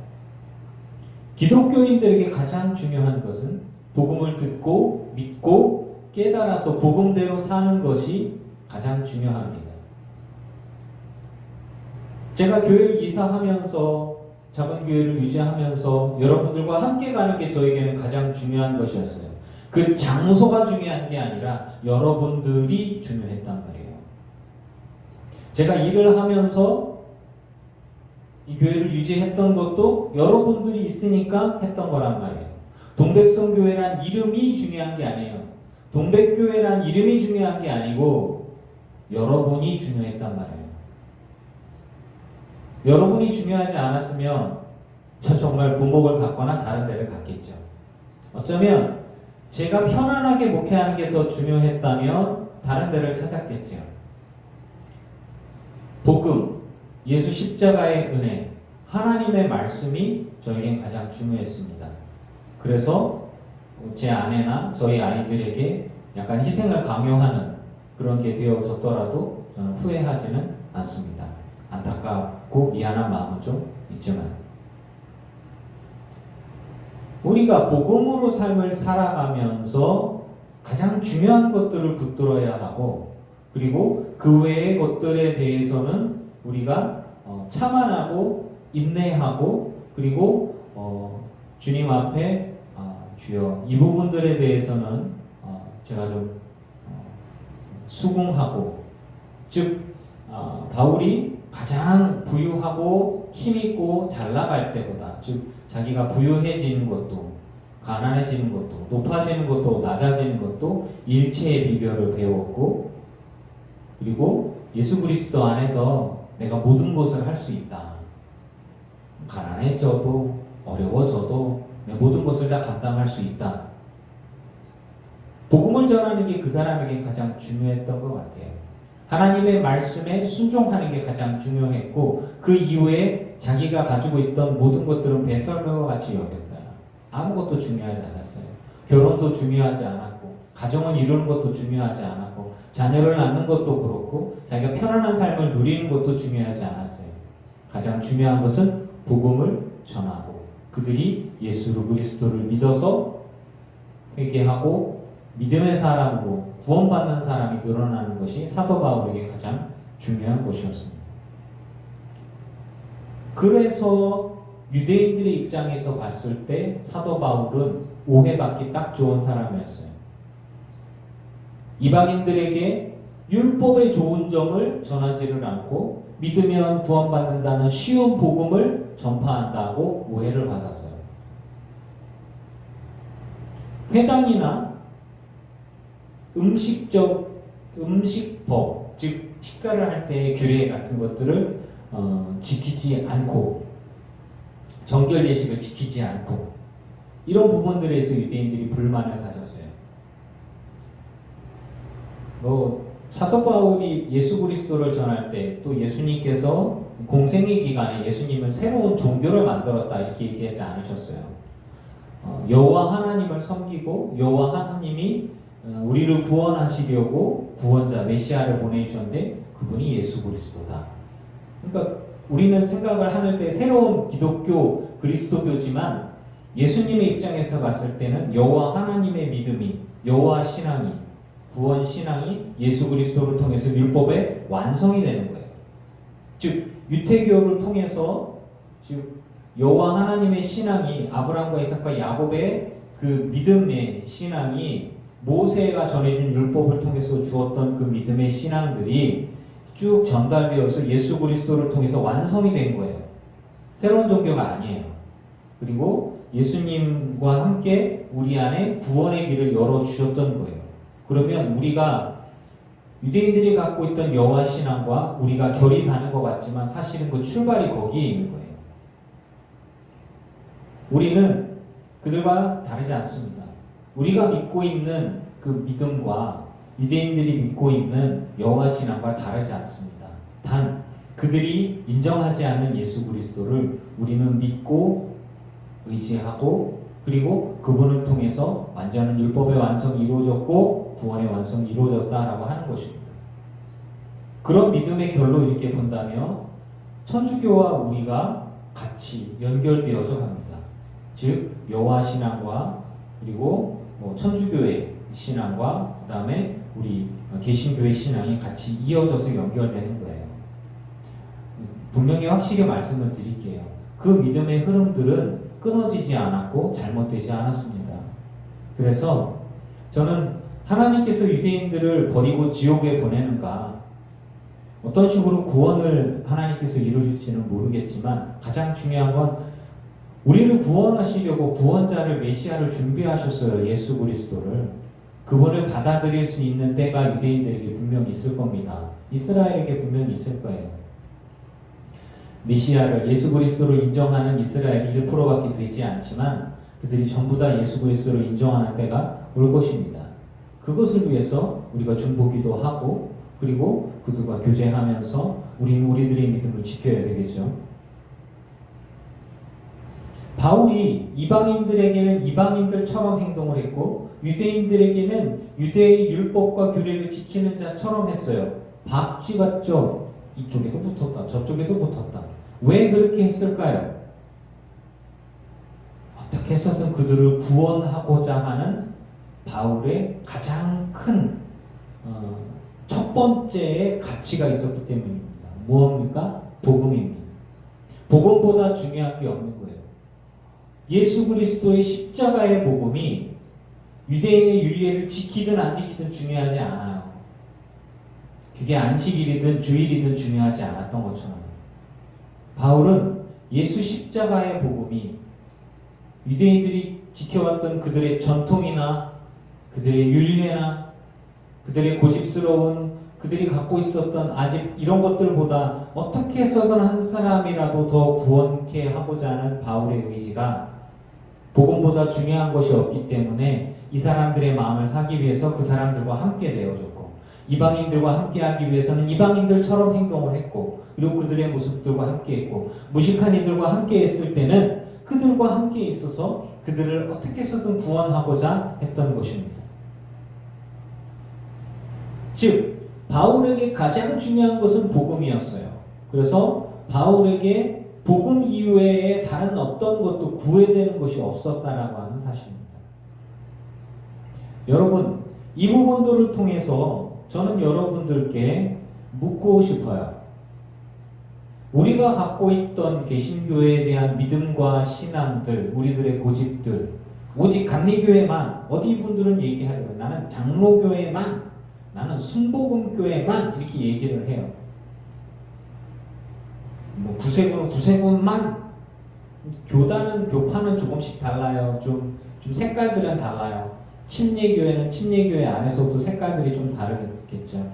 기독교인들에게 가장 중요한 것은 복음을 듣고 믿고 깨달아서 복음대로 사는 것이 가장 중요합니다. 제가 교회를 이사하면서 작은 교회를 유지하면서 여러분들과 함께 가는 게 저에게는 가장 중요한 것이었어요. 그 장소가 중요한 게 아니라 여러분들이 중요했단 말이에요. 제가 일을 하면서 이 교회를 유지했던 것도 여러분들이 있으니까 했던 거란 말이에요. 동백성교회란 이름이 중요한 게 아니에요. 동백교회란 이름이 중요한 게 아니고 여러분이 중요했단 말이에요. 여러분이 중요하지 않았으면 저 정말 부목을 갖거나 다른 데를 갔겠죠. 어쩌면 제가 편안하게 목회하는 게 더 중요했다면 다른 데를 찾았겠죠. 복음, 예수 십자가의 은혜, 하나님의 말씀이 저에겐 가장 중요했습니다. 그래서 제 아내나 저희 아이들에게 약간 희생을 강요하는 그런 게 되어졌더라도 저는 후회하지는 않습니다. 안타깝고 미안한 마음은 좀 있지만 우리가 복음으로 삶을 살아가면서 가장 중요한 것들을 붙들어야 하고 그리고 그 외의 것들에 대해서는 우리가 참아나고 인내하고 그리고 주님 앞에 주여 이 부분들에 대해서는 제가 좀 수긍하고 즉 바울이 가장 부유하고 힘있고 잘 나갈 때보다 즉 자기가 부유해지는 것도 가난해지는 것도 높아지는 것도 낮아지는 것도 일체의 비결을 배웠고 그리고 예수 그리스도 안에서 내가 모든 것을 할 수 있다. 가난해져도 어려워져도 내 모든 것을 다 감당할 수 있다. 복음을 전하는 게 그 사람에게 가장 중요했던 것 같아요. 하나님의 말씀에 순종하는 게 가장 중요했고 그 이후에 자기가 가지고 있던 모든 것들은 배설물과 같이 여겼다. 아무것도 중요하지 않았어요. 결혼도 중요하지 않았고 가정을 이루는 것도 중요하지 않았고 자녀를 낳는 것도 그렇고 자기가 편안한 삶을 누리는 것도 중요하지 않았어요. 가장 중요한 것은 복음을 전하고 그들이 예수 그리스도를 믿어서 회개하고 믿음의 사람으로 구원받는 사람이 늘어나는 것이 사도 바울에게 가장 중요한 것이었습니다. 그래서 유대인들의 입장에서 봤을 때 사도 바울은 오해받기 딱 좋은 사람이었어요. 이방인들에게 율법의 좋은 점을 전하지를 않고 믿으면 구원받는다는 쉬운 복음을 전파한다고 오해를 받았어요. 회당이나 음식법, 즉 식사를 할 때의 규례 같은 것들을 지키지 않고 정결 예식을 지키지 않고 이런 부분들에서 유대인들이 불만을 가졌어요. 사도 바울이 예수 그리스도를 전할 때 또 예수님께서 공생의 기간에 예수님은 새로운 종교를 만들었다 이렇게 얘기하지 않으셨어요. 여호와 하나님을 섬기고 여호와 하나님이 우리를 구원하시려고 구원자 메시아를 보내주셨는데 그분이 예수 그리스도다. 그러니까 우리는 생각을 하는 때 새로운 기독교 그리스도교지만 예수님의 입장에서 봤을 때는 여호와 하나님의 믿음이 여호와 신앙이 구원 신앙이 예수 그리스도를 통해서 율법의 완성이 되는 거예요. 즉 유태교를 통해서 즉 여호와 하나님의 신앙이 아브라함과 이삭과 야곱의 그 믿음의 신앙이 모세가 전해준 율법을 통해서 주었던 그 믿음의 신앙들이 쭉 전달되어서 예수 그리스도를 통해서 완성이 된 거예요. 새로운 종교가 아니에요. 그리고 예수님과 함께 우리 안에 구원의 길을 열어주셨던 거예요. 그러면 우리가 유대인들이 갖고 있던 여호와 신앙과 우리가 결이 다른 것 같지만 사실은 그 출발이 거기에 있는 거예요. 우리는 그들과 다르지 않습니다. 우리가 믿고 있는 그 믿음과 유대인들이 믿고 있는 여호와 신앙과 다르지 않습니다. 단 그들이 인정하지 않는 예수 그리스도를 우리는 믿고 의지하고 그리고 그분을 통해서 완전한 율법의 완성이 이루어졌고 구원의 완성이 이루어졌다라고 하는 것입니다. 그런 믿음의 결로 이렇게 본다면 천주교와 우리가 같이 연결되어져 갑니다. 즉 여호와 신앙과 그리고 천주교의 신앙과 그 다음에 우리 개신교의 신앙이 같이 이어져서 연결되는 거예요. 분명히 확실히 말씀을 드릴게요. 그 믿음의 흐름들은 끊어지지 않았고 잘못되지 않았습니다. 그래서 저는 하나님께서 유대인들을 버리고 지옥에 보내는가 어떤 식으로 구원을 하나님께서 이루실지는 모르겠지만 가장 중요한 건 우리를 구원하시려고 구원자를 메시아를 준비하셨어요. 예수 그리스도를. 그분을 받아들일 수 있는 때가 유대인들에게 분명히 있을 겁니다. 이스라엘에게 분명히 있을 거예요. 메시아를 예수 그리스도를 인정하는 이스라엘이 1%밖에 되지 않지만 그들이 전부 다 예수 그리스도를 인정하는 때가 올 것입니다. 그것을 위해서 우리가 중보기도 하고 그리고 그들과 교제하면서 우리는 우리들의 믿음을 지켜야 되겠죠. 바울이 이방인들에게는 이방인들처럼 행동을 했고 유대인들에게는 유대의 율법과 규례를 지키는 자처럼 했어요. 박쥐 같죠? 이쪽에도 붙었다 저쪽에도 붙었다. 왜 그렇게 했을까요? 어떻게 해서든 그들을 구원하고자 하는 바울의 가장 큰 첫 번째의 가치가 있었기 때문입니다. 무엇입니까? 복음입니다. 복음보다 중요한 게 없는 거예요. 예수 그리스도의 십자가의 복음이 유대인의 율례를 지키든 안 지키든 중요하지 않아요. 그게 안식일이든 주일이든 중요하지 않았던 것처럼 바울은 예수 십자가의 복음이 유대인들이 지켜왔던 그들의 전통이나 그들의 율례나 그들의 고집스러운 그들이 갖고 있었던 아직 이런 것들보다 어떻게 해서든 한 사람이라도 더 구원케 하고자 하는 바울의 의지가 복음보다 중요한 것이 없기 때문에 이 사람들의 마음을 사기 위해서 그 사람들과 함께 되어줬고 이방인들과 함께하기 위해서는 이방인들처럼 행동을 했고 그리고 그들의 모습들과 함께했고 무식한 이들과 함께했을 때는 그들과 함께 있어서 그들을 어떻게 해서든 구원하고자 했던 것입니다. 즉 바울에게 가장 중요한 것은 복음이었어요. 그래서 바울에게 복음 이외에 다른 어떤 것도 구애되는 것이 없었다라고 하는 사실입니다. 여러분, 이 부분들을 통해서 저는 여러분들께 묻고 싶어요. 우리가 갖고 있던 개신교에 대한 믿음과 신앙들, 우리들의 고집들, 오직 감리교회만, 어디 분들은 얘기하더라고요. 나는 장로교회만, 나는 순복음교회만 이렇게 얘기를 해요. 뭐 구세군은 구세군만, 교단은 교파는 조금씩 달라요. 좀 색깔들은 달라요. 침례교회는 침례교회 안에서도 색깔들이 좀 다르겠죠.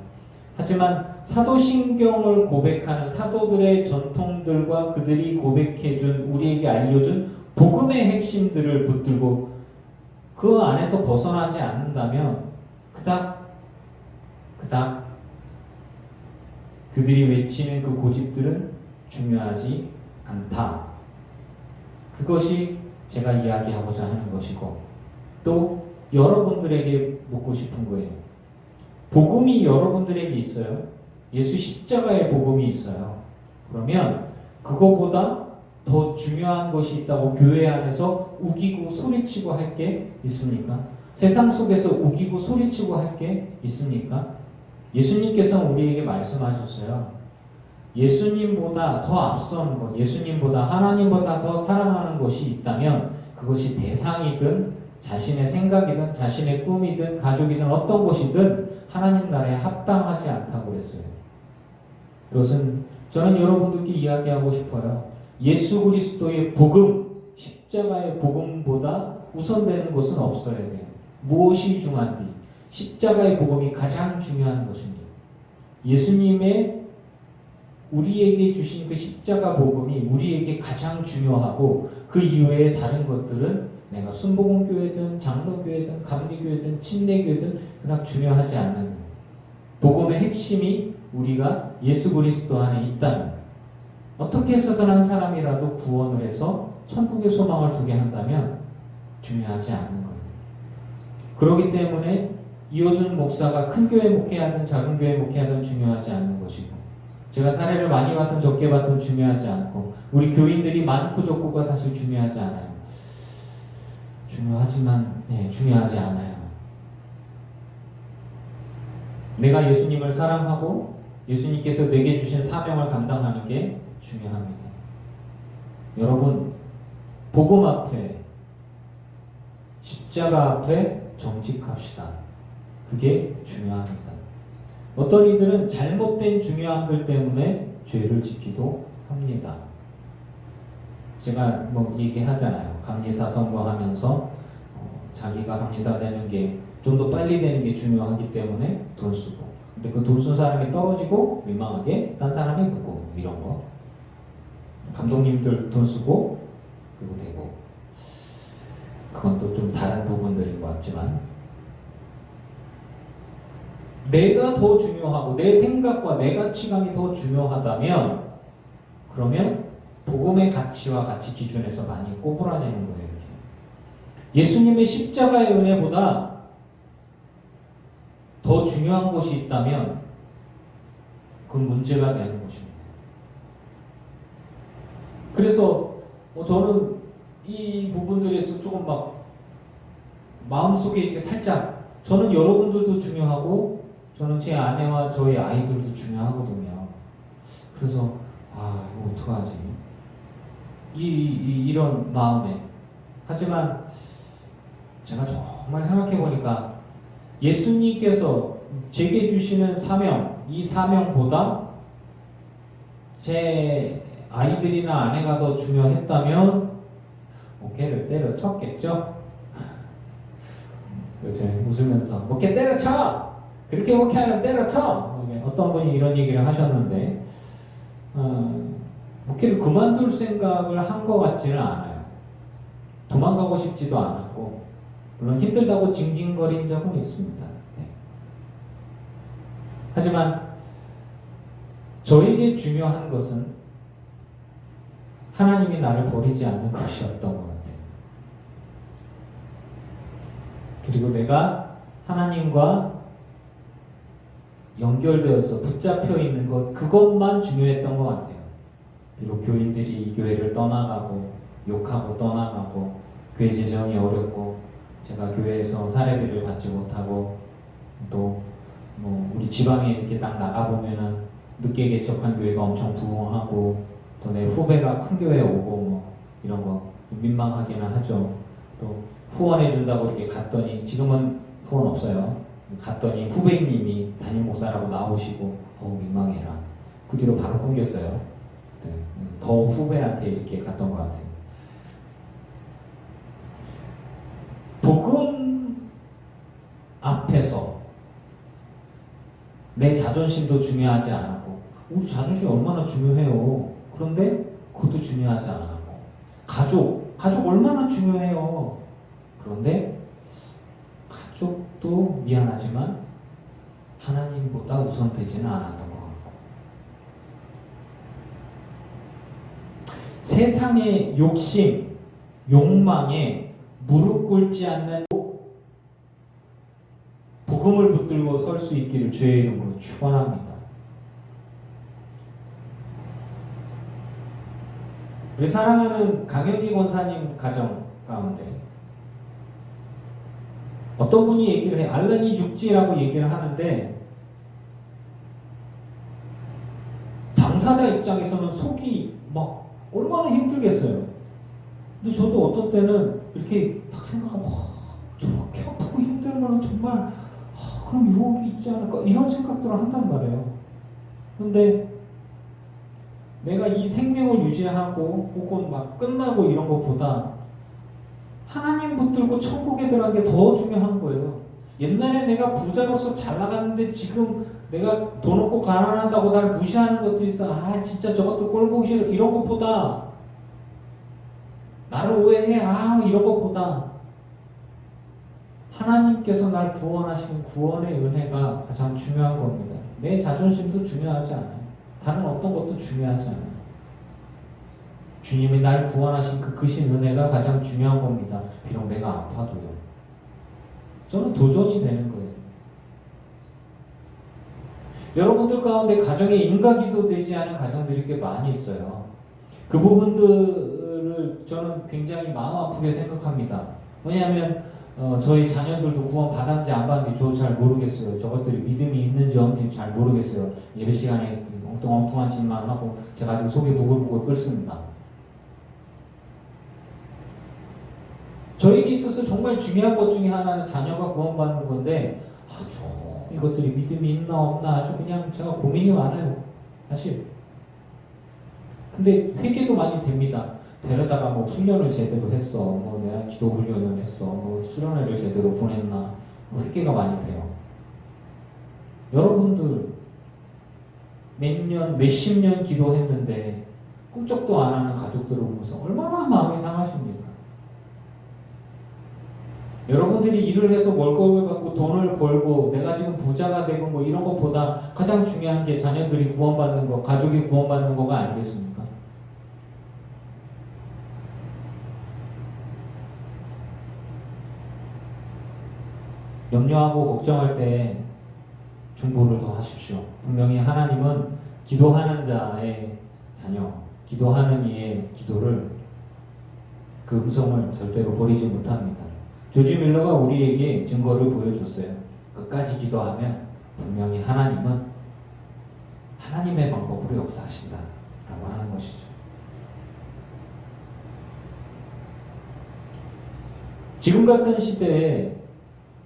하지만 사도신경을 고백하는 사도들의 전통들과 그들이 고백해준 우리에게 알려준 복음의 핵심들을 붙들고 그 안에서 벗어나지 않는다면 그닥 그들이 외치는 그 고집들은 중요하지 않다. 그것이 제가 이야기하고자 하는 것이고 또 여러분들에게 묻고 싶은 거예요. 복음이 여러분들에게 있어요. 예수 십자가의 복음이 있어요. 그러면 그거보다 더 중요한 것이 있다고 교회 안에서 우기고 소리치고 할 게 있습니까? 세상 속에서 우기고 소리치고 할 게 있습니까? 예수님께서는 우리에게 말씀하셨어요. 예수님보다 더 앞선 것, 예수님보다 하나님보다 더 사랑하는 것이 있다면 그것이 대상이든 자신의 생각이든 자신의 꿈이든 가족이든 어떤 것이든 하나님 나라에 합당하지 않다고 그랬어요. 그것은 저는 여러분들께 이야기하고 싶어요. 예수 그리스도의 복음, 십자가의 복음보다 우선되는 것은 없어야 돼요. 무엇이 중요한지 십자가의 복음이 가장 중요한 것입니다. 예수님의 우리에게 주신 그 십자가 복음이 우리에게 가장 중요하고 그 이외의 다른 것들은 내가 순복음교회든 장로교회든 감리교회든 침례교회든 그닥 중요하지 않는 거예요. 복음의 핵심이 우리가 예수 그리스도 안에 있다면 어떻게 해서든 한 사람이라도 구원을 해서 천국의 소망을 두게 한다면 중요하지 않는 거예요. 그렇기 때문에 이호준 목사가 큰 교회 목회하든 작은 교회 목회하든 중요하지 않는 것이고 제가 사례를 많이 받든 적게 받든 중요하지 않고 우리 교인들이 많고 적고가 사실 중요하지 않아요. 중요하지만 중요하지 않아요. 내가 예수님을 사랑하고 예수님께서 내게 주신 사명을 감당하는 게 중요합니다. 여러분, 복음 앞에 십자가 앞에 정직합시다. 그게 중요합니다. 어떤 이들은 잘못된 중요함들 때문에 죄를 짓기도 합니다. 제가 뭐 얘기하잖아요. 감리사 선거하면서 자기가 감리사 되는 게 좀 더 빨리 되는 게 중요하기 때문에 돈 쓰고, 근데 그 돈 쓴 사람이 떨어지고 민망하게 딴 사람이 붙고 이런 거. 감독님들 돈 쓰고 그리고 되고, 그건 또 좀 다른 부분들인 것 같지만, 내가 더 중요하고 내 생각과 내 가치관이 더 중요하다면, 그러면 복음의 가치와 가치 기준에서 많이 꼬부라지는 거예요. 이렇게. 예수님의 십자가의 은혜보다 더 중요한 것이 있다면 그건 문제가 되는 것입니다. 그래서 저는 이 부분들에서 조금 막 마음속에 이렇게 살짝, 저는 여러분들도 중요하고 저는 제 아내와 저희 아이들도 중요하거든요. 그래서 이거 어떡하지? 이런 마음에. 하지만 제가 정말 생각해 보니까 예수님께서 제게 주시는 사명, 이 사명보다 제 아이들이나 아내가 더 중요했다면 어깨를 때려쳤겠죠? 그렇죠. 웃으면서 어깨 때려쳐! 그렇게 목회하면 때려쳐! 어떤 분이 이런 얘기를 하셨는데, 목회를 그만둘 생각을 한 것 같지는 않아요. 도망가고 싶지도 않았고, 물론 힘들다고 징징거린 적은 있습니다. 네. 하지만 저에게 중요한 것은 하나님이 나를 버리지 않는 것이었던 것 같아요. 그리고 내가 하나님과 연결되어서 붙잡혀 있는 것, 그것만 중요했던 것 같아요. 비록 교인들이 이 교회를 떠나가고 욕하고 떠나가고 교회 재정이 어렵고 제가 교회에서 사례비를 받지 못하고 또 뭐 우리 지방에 이렇게 딱 나가보면은 늦게 개척한 교회가 엄청 부흥하고 또 내 후배가 큰 교회 오고 뭐 이런 거 민망하기는 하죠. 또 후원해 준다고 이렇게 갔더니, 지금은 후원 없어요. 갔더니 후배님이 담임 목사라고 나오시고 민망해라. 그 뒤로 바로 끊겼어요. 네. 더 후배한테 이렇게 갔던 것 같아요. 복음 앞에서 내 자존심도 중요하지 않았고, 우리 자존심이 얼마나 중요해요. 그런데 그것도 중요하지 않았고, 가족 얼마나 중요해요. 그런데 가족도 미안하지만 하나님보다 우선되지는 않았던 것 같고, 세상의 욕심, 욕망에 무릎 꿇지 않는 복음을 붙들고 설 수 있기를 주의 이름으로 축원합니다. 우리 사랑하는 강혁기 권사님 가정 가운데 어떤 분이 얘기를 해, 알란이 죽지라고 얘기를 하는데, 당사자 입장에서는 속이 막 얼마나 힘들겠어요. 근데 저도 어떤 때는 이렇게 딱 생각하면, 저렇게 아프고 힘들면 정말 그럼 유혹이 있지 않을까, 이런 생각들을 한단 말이에요. 근데 내가 이 생명을 유지하고 혹은 막 끝나고 이런 것보다 하나님 붙들고 천국에 들어가는 게 더 중요한 거예요. 옛날에 내가 부자로서 잘 나갔는데 지금 내가 돈 없고 가난하다고 나를 무시하는 것도 있어. 진짜 저것도 꼴 보기 싫어. 이런 것보다, 나를 오해해. 이런 것보다 하나님께서 날 구원하신 구원의 은혜가 가장 중요한 겁니다. 내 자존심도 중요하지 않아요. 다른 어떤 것도 중요하지 않아요. 주님이 날 구원하신 그 크신 은혜가 가장 중요한 겁니다. 비록 내가 아파도요. 저는 도전이 되는 거예요. 여러분들 가운데 가정에 인가기도 되지 않은 가정들이 꽤 많이 있어요. 그 부분들을 저는 굉장히 마음 아프게 생각합니다. 왜냐하면 저희 자녀들도 구원 받았는지 안 받았는지 저도 잘 모르겠어요. 저것들이 믿음이 있는지 없는지 잘 모르겠어요. 예배 시간에 엉뚱한 짓만 하고 제가 아주 속이 부글부글 끓습니다. 저에게 있어서 정말 중요한 것 중에 하나는 자녀가 구원받는 건데, 이것들이 믿음이 있나 없나 아주 그냥 제가 고민이 많아요. 사실. 근데 회개도 많이 됩니다. 데려다가 뭐 훈련을 제대로 했어, 뭐 내가 기도 훈련을 했어, 뭐 수련회를 제대로 보냈나, 뭐 회개가 많이 돼요. 여러분들 몇 년, 몇십 년 기도했는데 꿈쩍도 안 하는 가족들을 보면서 얼마나 마음이 상하십니까? 여러분들이 일을 해서 월급을 받고 돈을 벌고 내가 지금 부자가 되고 뭐 이런 것보다 가장 중요한 게 자녀들이 구원받는 거, 가족이 구원받는 거가 아니겠습니까? 염려하고 걱정할 때 중보를 더 하십시오. 분명히 하나님은 기도하는 자의 자녀, 기도하는 이의 기도를, 그 음성을 절대로 버리지 못합니다. 조지 밀러가 우리에게 증거를 보여줬어요. 끝까지 기도하면 분명히 하나님은 하나님의 방법으로 역사하신다 라고 하는 것이죠. 지금 같은 시대에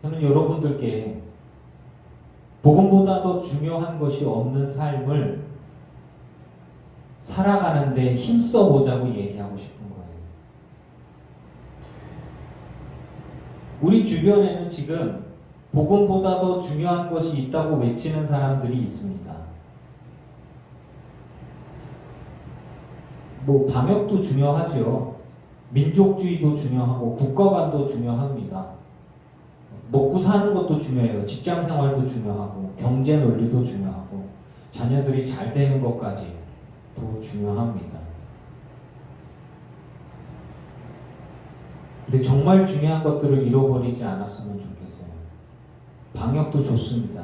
저는 여러분들께 복음보다 더 중요한 것이 없는 삶을 살아가는데 힘써보자고 얘기하고 싶은 거예요. 우리 주변에는 지금 복음보다 더 중요한 것이 있다고 외치는 사람들이 있습니다. 뭐 방역도 중요하죠. 민족주의도 중요하고 국가관도 중요합니다. 먹고 사는 것도 중요해요. 직장 생활도 중요하고 경제 논리도 중요하고 자녀들이 잘 되는 것까지 도 중요합니다. 근데 정말 중요한 것들을 잃어버리지 않았으면 좋겠어요. 방역도 좋습니다.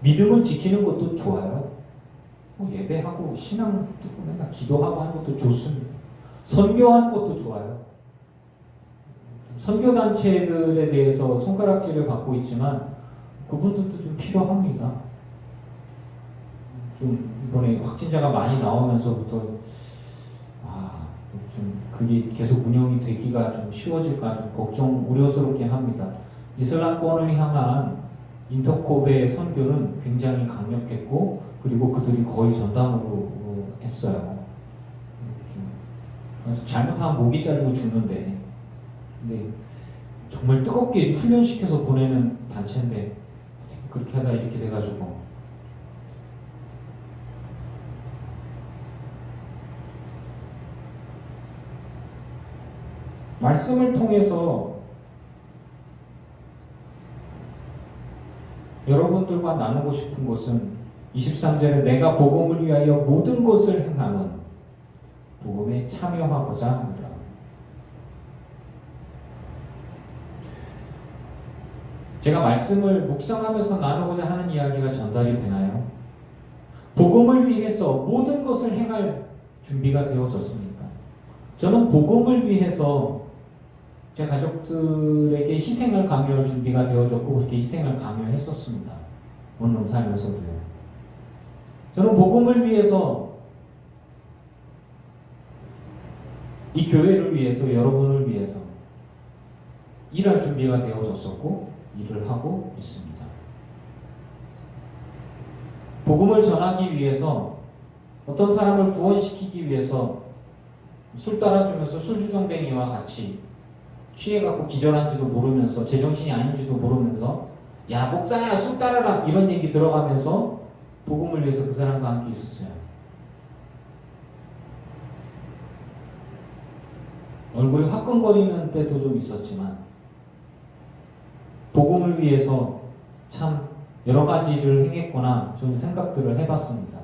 믿음을 지키는 것도 좋아요. 뭐 예배하고 신앙 듣고 맨날 기도하고 하는 것도 좋습니다. 선교하는 것도 좋아요. 선교단체들에 대해서 손가락질을 받고 있지만 그분들도 좀 필요합니다. 좀 이번에 확진자가 많이 나오면서부터 좀 그게 계속 운영이 되기가 좀 쉬워질까 좀 걱정, 우려스럽긴 합니다. 이슬람권을 향한 인터콥의 선교는 굉장히 강력했고 그리고 그들이 거의 전담으로 했어요. 그래서 잘못하면 목이 잘리고 죽는데, 근데 정말 뜨겁게 훈련시켜서 보내는 단체인데 어떻게 그렇게 하다 이렇게 돼가지고 말씀을 통해서 여러분들과 나누고 싶은 것은 23절에 내가 복음을 위하여 모든 것을 행하는 복음에 참여하고자 합니다. 제가 말씀을 묵상하면서 나누고자 하는 이야기가 전달이 되나요? 복음을 위해서 모든 것을 행할 준비가 되어졌습니까? 저는 복음을 위해서 제 가족들에게 희생을 강요할 준비가 되어졌고 그렇게 희생을 강요했었습니다. 원룸 살면서도요. 저는 복음을 위해서 이 교회를 위해서 여러분을 위해서 일할 준비가 되어졌었고 일을 하고 있습니다. 복음을 전하기 위해서 어떤 사람을 구원시키기 위해서 술 따라주면서 술주정뱅이와 같이 취해갖고 기절한지도 모르면서 제정신이 아닌지도 모르면서 야 목사야 술 따라라 이런 얘기 들어가면서 복음을 위해서 그 사람과 함께 있었어요. 얼굴이 화끈거리는 때도 좀 있었지만 복음을 위해서 참 여러 가지를 행했구나 저는 생각들을 해봤습니다.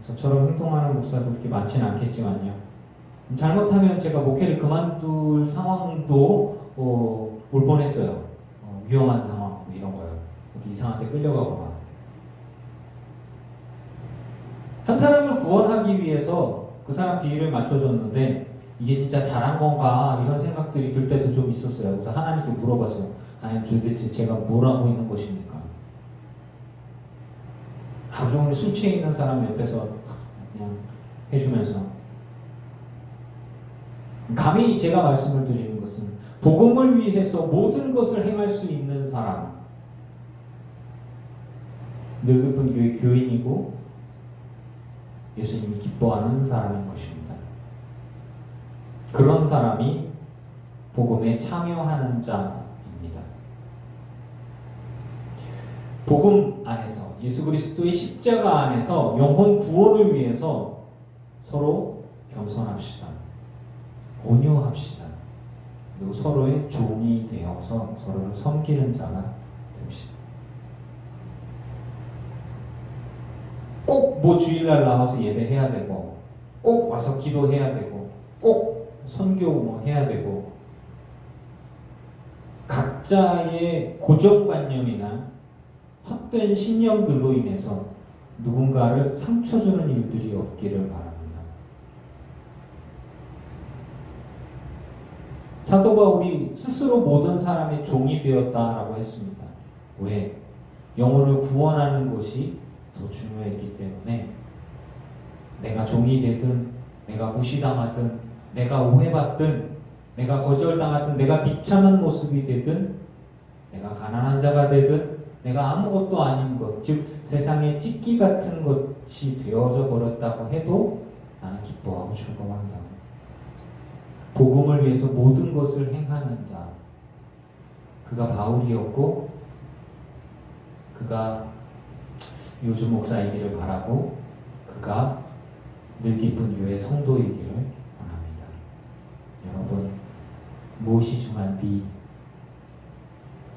저처럼 행동하는 목사도 그렇게 많지는 않겠지만요. 잘못하면 제가 목회를 그만둘 상황도 올 뻔했어요. 위험한 상황 이런 거요. 어디 이상한 데 끌려가거나. 한 사람을 구원하기 위해서 그 사람 비위를 맞춰줬는데 이게 진짜 잘한 건가 이런 생각들이 들 때도 좀 있었어요. 그래서 하나님께 물어봤어요. 하나님 도대체 제가 뭘 하고 있는 것입니까? 하루 종일 술 취해 있는 사람 옆에서 그냥 해주면서 감히 제가 말씀을 드리는 것은 복음을 위해서 모든 것을 행할 수 있는 사람 늙은 교회 교인이고 예수님이 기뻐하는 사람인 것입니다. 그런 사람이 복음에 참여하는 자입니다. 복음 안에서 예수 그리스도의 십자가 안에서 영혼 구원을 위해서 서로 겸손합시다. 온유합시다. 그리고 서로의 종이 되어서 서로를 섬기는 자가 됩시다. 꼭 뭐 주일날 나와서 예배해야 되고, 꼭 와서 기도해야 되고, 꼭 선교 뭐 해야 되고, 각자의 고정관념이나 헛된 신념들로 인해서 누군가를 상처 주는 일들이 없기를 바랍니다. 사도 바울이 스스로 모든 사람의 종이 되었다라고 했습니다. 왜? 영혼을 구원하는 것이 더 중요했기 때문에 내가 종이 되든 내가 무시당하든 내가 오해받든 내가 거절당하든 내가 비참한 모습이 되든 내가 가난한 자가 되든 내가 아무것도 아닌 것, 즉 세상의 찢기 같은 것이 되어져 버렸다고 해도 나는 기뻐하고 즐거워한다. 복음을 위해서 모든 것을 행하는 자, 그가 바울이었고 그가 요즘 목사이기를 바라고 그가 늘 기쁜 교회 성도이기를 원합니다. 여러분, 무엇이 중요한디?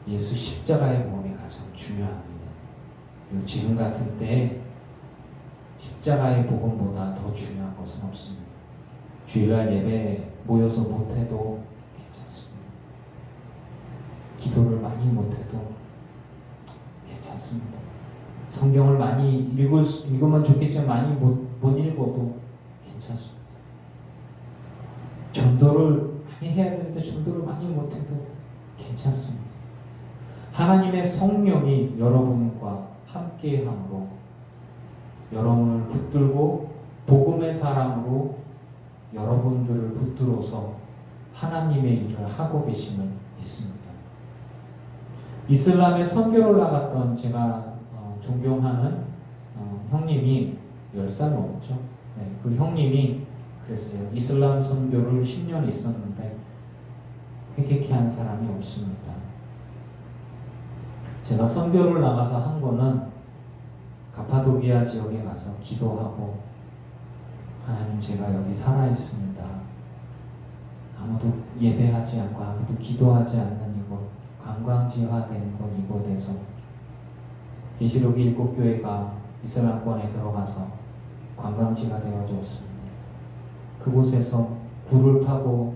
예수 십자가의 복음이 가장 중요합니다. 그리고 지금 같은 때에 십자가의 복음보다 더 중요한 것은 없습니다. 주일날 예배 모여서 못해도 괜찮습니다. 기도를 많이 못해도 괜찮습니다. 성경을 많이 읽으면 좋겠지만 많이 못 읽어도 괜찮습니다. 전도를 많이 해야 되는데 전도를 많이 못해도 괜찮습니다. 하나님의 성령이 여러분과 함께함으로 여러분을 붙들고 복음의 사람으로 여러분들을 붙들어서 하나님의 일을 하고 계심을 믿습니다. 이슬람에 선교를 나갔던 제가 존경하는 형님이 10살 넘었죠. 네, 그 형님이 그랬어요. 이슬람 선교를 10년 있었는데 회개케 한 사람이 없습니다. 제가 선교를 나가서 한 거는 가파도기아 지역에 가서 기도하고 하나님 제가 여기 살아있습니다. 아무도 예배하지 않고 아무도 기도하지 않는 이곳, 관광지화된 곳 이곳에서 계시록 7교회가 이슬람권에 들어가서 관광지가 되어졌습니다. 그곳에서 굴을 파고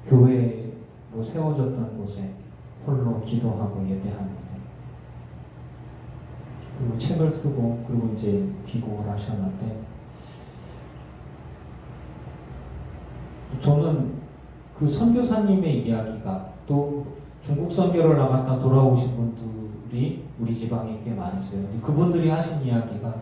교회로 세워졌던 곳에 홀로 기도하고 예배합니다. 그리고 책을 쓰고 그리고 이제 귀국을 하셨는데 저는 그 선교사님의 이야기가 또 중국 선교를 나갔다 돌아오신 분들이 우리 지방에 꽤 많이 있어요. 그분들이 하신 이야기가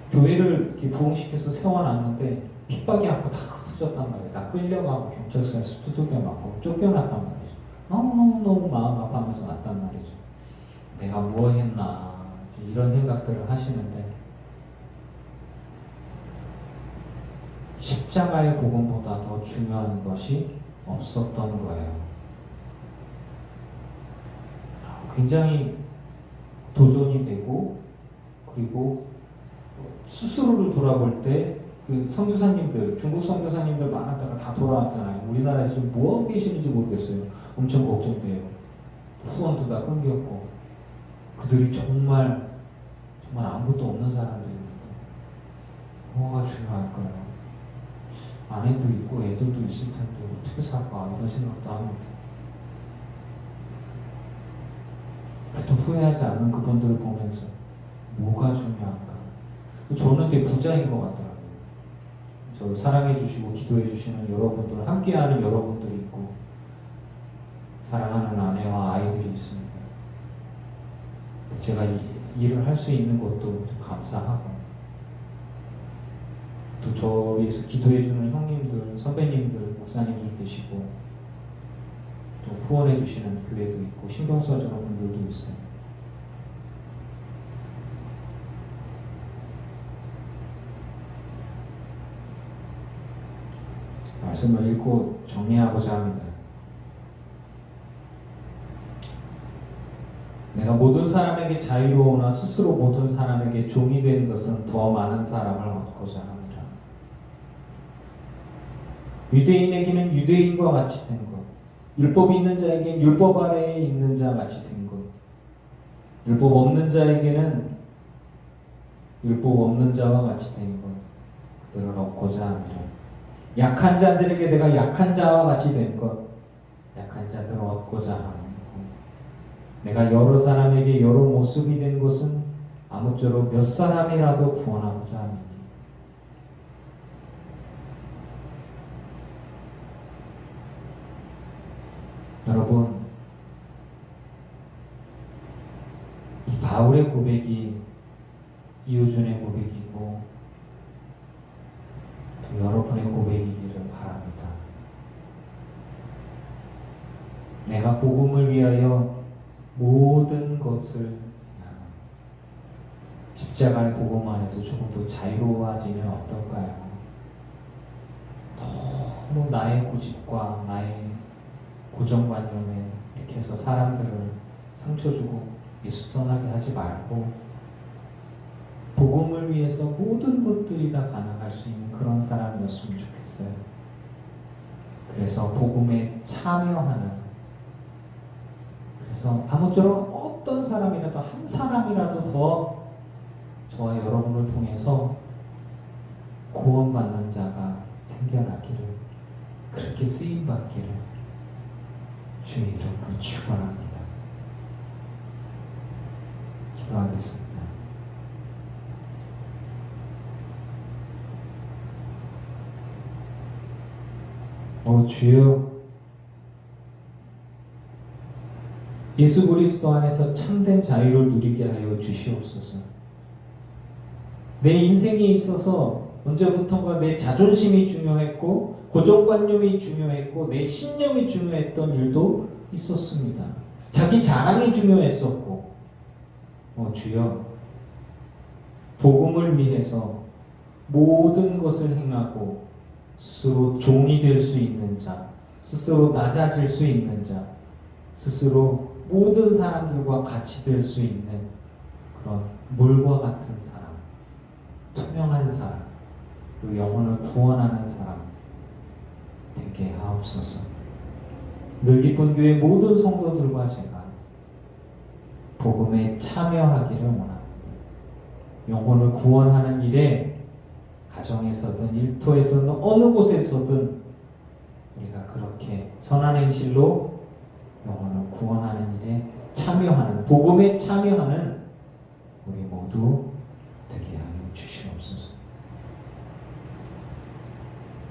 교회를 이렇게 부흥시켜서 세워놨는데 핍박이 하고 다 흩어졌단 말이에요. 다 끌려가고 경찰서에서 두들겨 맞고 쫓겨났단 말이죠. 너무너무 마음 아파하면서 왔단 말이죠. 내가 뭐 했나 이런 생각들을 하시는데 십자가의 복음보다 더 중요한 것이 없었던 거예요. 굉장히 도전이 되고 그리고 스스로를 돌아볼 때 그 선교사님들, 중국 선교사님들 많았다가 다 돌아왔잖아요. 우리나라에서 뭐 하고 계시는지 모르겠어요. 엄청 걱정돼요. 후원도 다 끊겼고 그들이 정말 아무것도 없는 사람들입니다. 뭐가 중요할까요? 아내도 있고 애들도 있을 텐데 어떻게 살까 이런 생각도 합니다. 그래도 후회하지 않는 그분들을 보면서 뭐가 중요한가? 저는 되게 부자인 것 같더라고요. 저 사랑해 주시고 기도해 주시는 여러분들, 함께하는 여러분들이 있고 사랑하는 아내와 아이들이 있습니다. 제가 일을 할 수 있는 것도 좀 감사하고 또 저 위해서 기도해 주는 형님들, 선배님들, 목사님들 계시고 또 후원해 주시는 교회도 있고 신경 써주는 분들도 있어요. 말씀을 읽고 정리하고자 합니다. 내가 모든 사람에게 자유로우나 스스로 모든 사람에게 종이 된 것은 더 많은 사람을 얻고자 합니다. 유대인에게는 유대인과 같이 된 것, 율법이 있는 자에게는 율법 아래에 있는 자 같이 된 것, 율법 없는 자에게는 율법 없는 자와 같이 된 것, 그들을 얻고자 합니다. 약한 자들에게 내가 약한 자와 같이 된 것, 약한 자들을 얻고자 하는 것, 내가 여러 사람에게 여러 모습이 된 것은 아무쪼록 몇 사람이라도 구원하고자 합니다. 여러분, 이 바울의 고백이 이호준의 고백이고 또 여러분의 고백이기를 바랍니다. 내가 복음을 위하여 모든 것을 행하는 십자가의 복음 안에서 조금 더 자유로워지면 어떨까요? 너무 나의 고집과 나의 고정관념에 이렇게 해서 사람들을 상처 주고 예수 떠나게 하지 말고 복음을 위해서 모든 것들이 다 가능할 수 있는 그런 사람이었으면 좋겠어요. 그래서 복음에 참여하는, 그래서 아무쪼록 어떤 사람이라도 한 사람이라도 더 저와 여러분을 통해서 구원받는 자가 생겨나기를, 그렇게 쓰임받기를 주의 이름으로 축원합니다. 기도하겠습니다. 주여, 예수 그리스도 안에서 참된 자유를 누리게 하여 주시옵소서. 내 인생에 있어서 언제부턴가 내 자존심이 중요했고 고정관념이 중요했고 내 신념이 중요했던 일도 있었습니다. 자기 자랑이 중요했었고, 주여, 복음을 위해서 모든 것을 행하고 스스로 종이 될 수 있는 자, 스스로 낮아질 수 있는 자, 스스로 모든 사람들과 같이 될 수 있는 그런 물과 같은 사람, 투명한 사람, 그리고 영혼을 구원하는 사람 되게 하옵소서. 늘 기쁜 교회 모든 성도들과 제가 복음에 참여하기를 원합니다. 영혼을 구원하는 일에 가정에서든 일터에서든 어느 곳에서든 우리가 그렇게 선한 행실로 영혼을 구원하는 일에 참여하는, 복음에 참여하는 우리 모두 되게 하여 주시옵소서.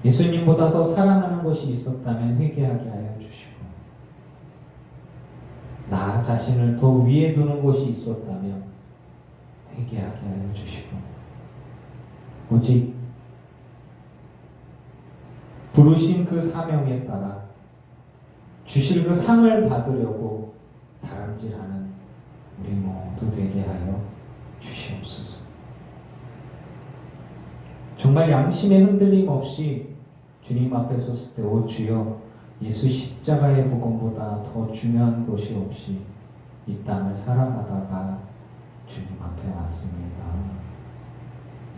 예수님보다 더 사랑하는 것이 있었다면 회개하게 하여 주시고, 나 자신을 더 위에 두는 것이 있었다면 회개하게 하여 주시고, 오직 부르신 그 사명에 따라 주실 그 상을 받으려고 다름질하는 우리 모두 되게 하여 주시옵소서. 정말 양심의 흔들림 없이 주님 앞에 섰을 때, 오 주여, 예수 십자가의 복음보다 더 중요한 것이 없이 이 땅을 살아가다가 주님 앞에 왔습니다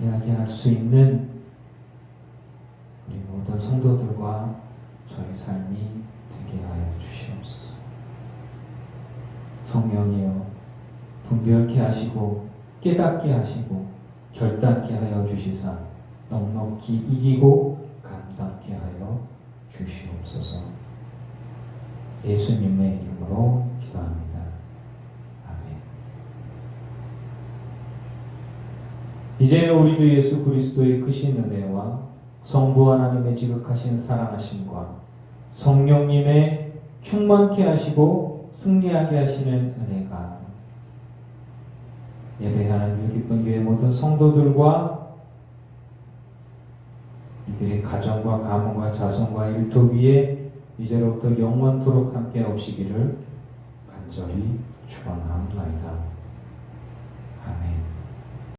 이야기할 수 있는 우리 모든 성도들과 저의 삶이 되게 하여 주시옵소서. 성령이여, 분별케 하시고 깨닫게 하시고 결단케 하여 주시사 넉넉히 이기고 감당케 하여 주시옵소서. 예수님의 이름으로 기도합니다. 아멘. 이제는 우리 주 예수 그리스도의 크신 은혜와 성부 하나님의 지극하신 사랑하심과 성령님의 충만케 하시고 승리하게 하시는 은혜가 예배하는 늘 기쁜 교회 모든 성도들과 이들의 가정과 가문과 자손과 일터 위에 이제로부터 영원토록 함께 하시기를 간절히 축원하옵나이다. 아멘.